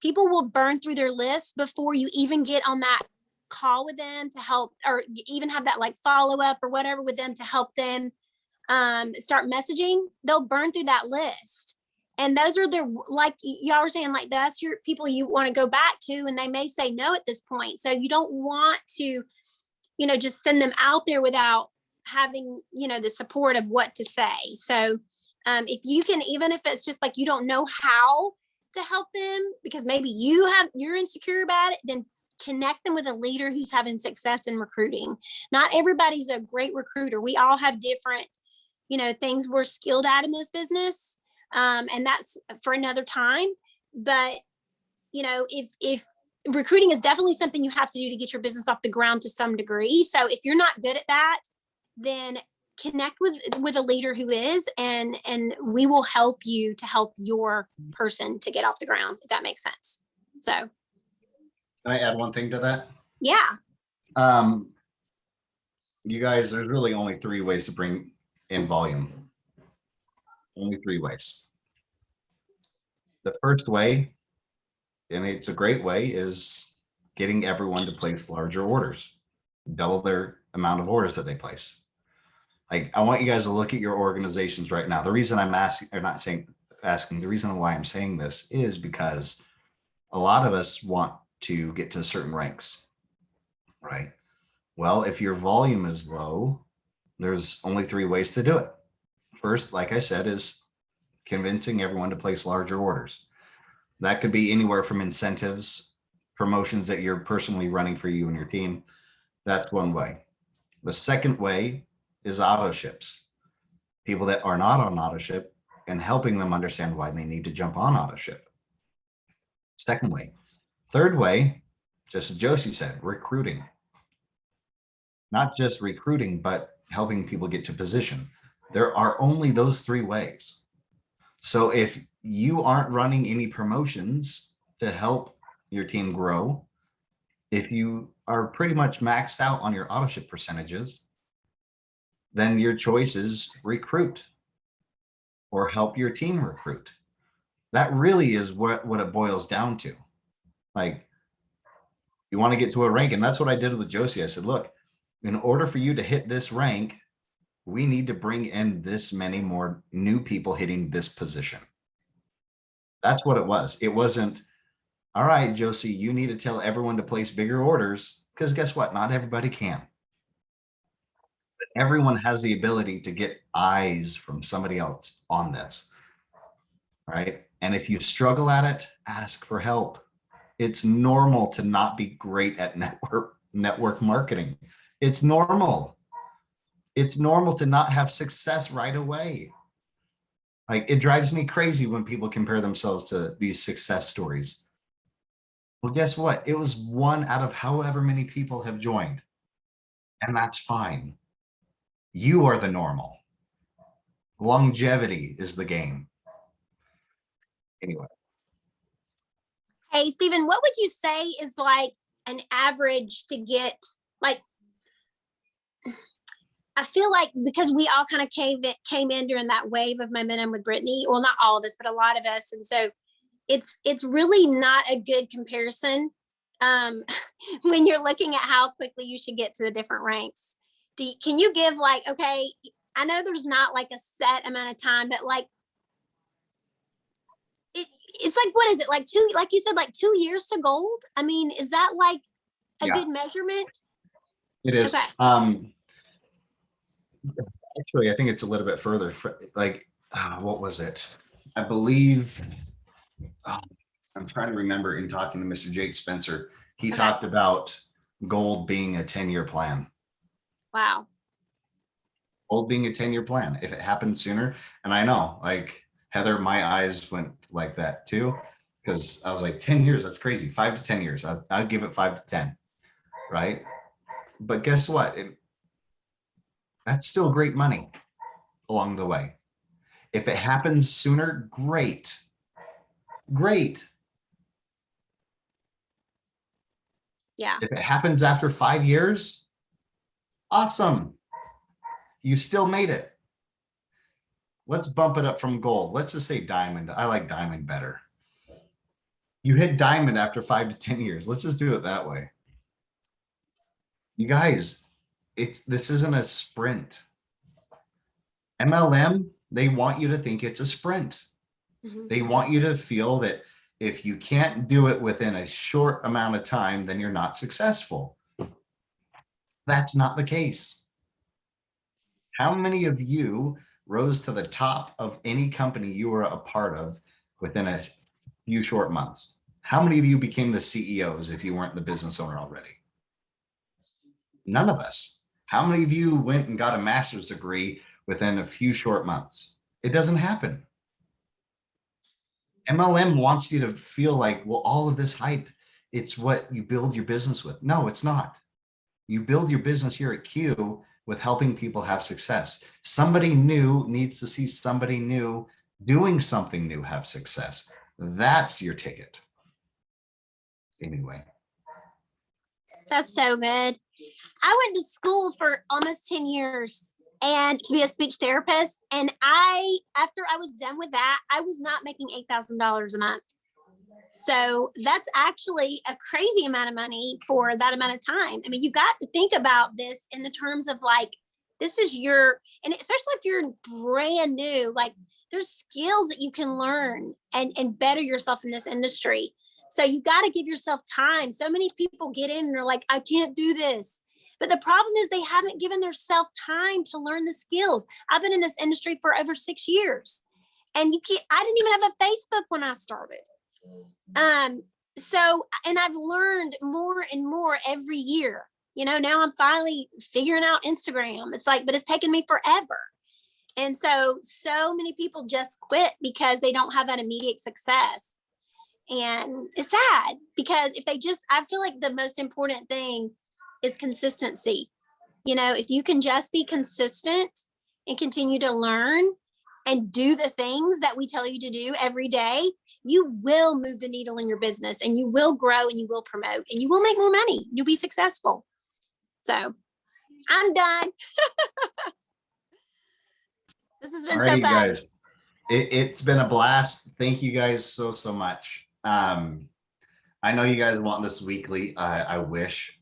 Speaker 1: people will burn through their list before you even get on that call with them to help, or even have that like follow up or whatever with them to help them start messaging. They'll burn through that list. And those are their, like y'all were saying, like that's your people you want to go back to, and they may say no at this point. So you don't want to, just send them out there without having, the support of what to say. So if you can, even if it's just like you don't know how to help them because maybe you're insecure about it, then connect them with a leader who's having success in recruiting. Not everybody's a great recruiter. We all have different, things we're skilled at in this business. And that's for another time. But, if recruiting is definitely something you have to do to get your business off the ground to some degree. So if you're not good at that, then connect with a leader who is, and we will help you to help your person to get off the ground, if that makes sense. So.
Speaker 2: Can I add one thing to that?
Speaker 1: Yeah.
Speaker 2: You guys, there's really only 3 ways to bring in volume. Only 3 ways. The first way, and it's a great way, is getting everyone to place larger orders, double their amount of orders that they place. Like, I want you guys to look at your organizations right now. The reason I'm asking, the reason why I'm saying this is because a lot of us want to get to certain ranks, right? Well, if your volume is low, there's only 3 ways to do it. First, like I said, is convincing everyone to place larger orders. That could be anywhere from incentives, promotions that you're personally running for you and your team. That's one way. The second way is auto ships. People that are not on auto ship and helping them understand why they need to jump on auto ship. Second way. Third way, just as Josee said, recruiting. Not just recruiting, but helping people get to position. There are only those 3 ways. So if you aren't running any promotions to help your team grow, if you are pretty much maxed out on your auto ship percentages, then your choice is recruit or help your team recruit. That really is what it boils down to. Like, you want to get to a rank, and that's what I did with Josee. I said, look, in order for you to hit this rank, we need to bring in this many more new people hitting this position. That's what it was. It wasn't, all right, Josee, you need to tell everyone to place bigger orders, because guess what? Not everybody can. But everyone has the ability to get eyes from somebody else on this, right? And if you struggle at it, ask for help. It's normal to not be great at network marketing. It's normal. It's normal to not have success right away. Like, it drives me crazy when people compare themselves to these success stories. Well, guess what? It was one out of however many people have joined. And that's fine. You are the normal. Longevity is the game. Anyway.
Speaker 1: Hey, Stephen, what would you say is like an average to get, like, I feel like because we all kind of came in during that wave of momentum with Brittany, well, not all of us, but a lot of us. And so it's really not a good comparison when you're looking at how quickly you should get to the different ranks. Can you give like, okay, I know there's not like a set amount of time, but like, it's like, what is it? Like like you said, like 2 years to gold. I mean, is that like a good measurement?
Speaker 2: It is.
Speaker 1: Okay.
Speaker 2: Actually, I think it's a little bit further. Like, what was it? I believe, I'm trying to remember in talking to Mr. Jake Spencer, he talked about gold being a 10-year plan.
Speaker 1: Wow.
Speaker 2: Gold being a 10-year plan. If it happened sooner, and I know, like, Heather, my eyes went like that too, because I was like, 10 years, that's crazy. 5 to 10 years. I'll give it 5 to 10, right? But guess what? That's still great money along the way. If it happens sooner, great. Great.
Speaker 1: Yeah.
Speaker 2: If it happens after 5 years, awesome. You still made it. Let's bump it up from gold. Let's just say diamond. I like diamond better. You hit diamond after 5 to 10 years. Let's just do it that way. You guys, this isn't a sprint. MLM, they want you to think it's a sprint. Mm-hmm. They want you to feel that if you can't do it within a short amount of time, then you're not successful. That's not the case. How many of you rose to the top of any company you were a part of within a few short months? How many of you became the CEOs if you weren't the business owner already? None of us. How many of you went and got a master's degree within a few short months? It doesn't happen. MLM wants you to feel like, well, all of this hype, it's what you build your business with. No, it's not. You build your business here at Q with helping people have success. Somebody new needs to see somebody new doing something new have success. That's your ticket. Anyway.
Speaker 1: That's so good. I went to school for almost 10 years and to be a speech therapist. And after I was done with that, I was not making $8,000 a month. So that's actually a crazy amount of money for that amount of time. I mean, you got to think about this in the terms of like, this is and especially if you're brand new, like there's skills that you can learn and better yourself in this industry. So you got to give yourself time. So many people get in and are like, I can't do this. But the problem is they haven't given themselves time to learn the skills. I've been in this industry for over 6 years and I didn't even have a Facebook when I started. And I've learned more and more every year. Now I'm finally figuring out Instagram. It's like, but it's taken me forever. And so many people just quit because they don't have that immediate success. And it's sad because I feel like the most important thing is consistency. If you can just be consistent and continue to learn and do the things that we tell you to do every day, you will move the needle in your business and you will grow and you will promote and you will make more money. You'll be successful. So I'm done. This has been so
Speaker 2: Alrighty,
Speaker 1: fun.
Speaker 2: guys. It's been a blast. Thank you guys so much. I know you guys want this weekly. I wish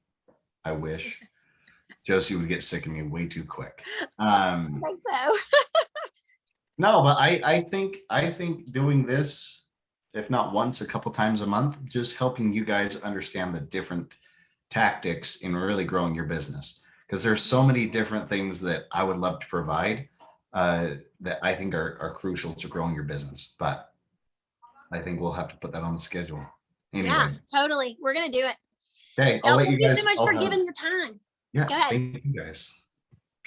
Speaker 2: Josee would get sick of me way too quick.
Speaker 1: I think so.
Speaker 2: No, but I think doing this, if not once, a couple times a month, just helping you guys understand the different tactics in really growing your business. Because there's so many different things that I would love to provide that I think are crucial to growing your business. But I think we'll have to put that on the schedule. Anyway.
Speaker 1: Yeah, totally. We're going to do it.
Speaker 2: Okay, I'll
Speaker 1: Y'all,
Speaker 2: let you
Speaker 1: thank you
Speaker 2: guys
Speaker 1: so much
Speaker 2: all
Speaker 1: for
Speaker 2: have-
Speaker 1: giving your time.
Speaker 2: Yeah,
Speaker 1: Go ahead.
Speaker 2: thank you guys.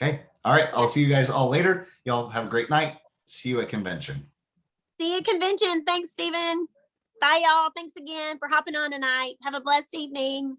Speaker 2: Okay, all right. I'll see you guys all later. Y'all have a great night. See you at convention.
Speaker 1: See you at convention. Thanks, Stephen. Bye, y'all. Thanks again for hopping on tonight. Have a blessed evening.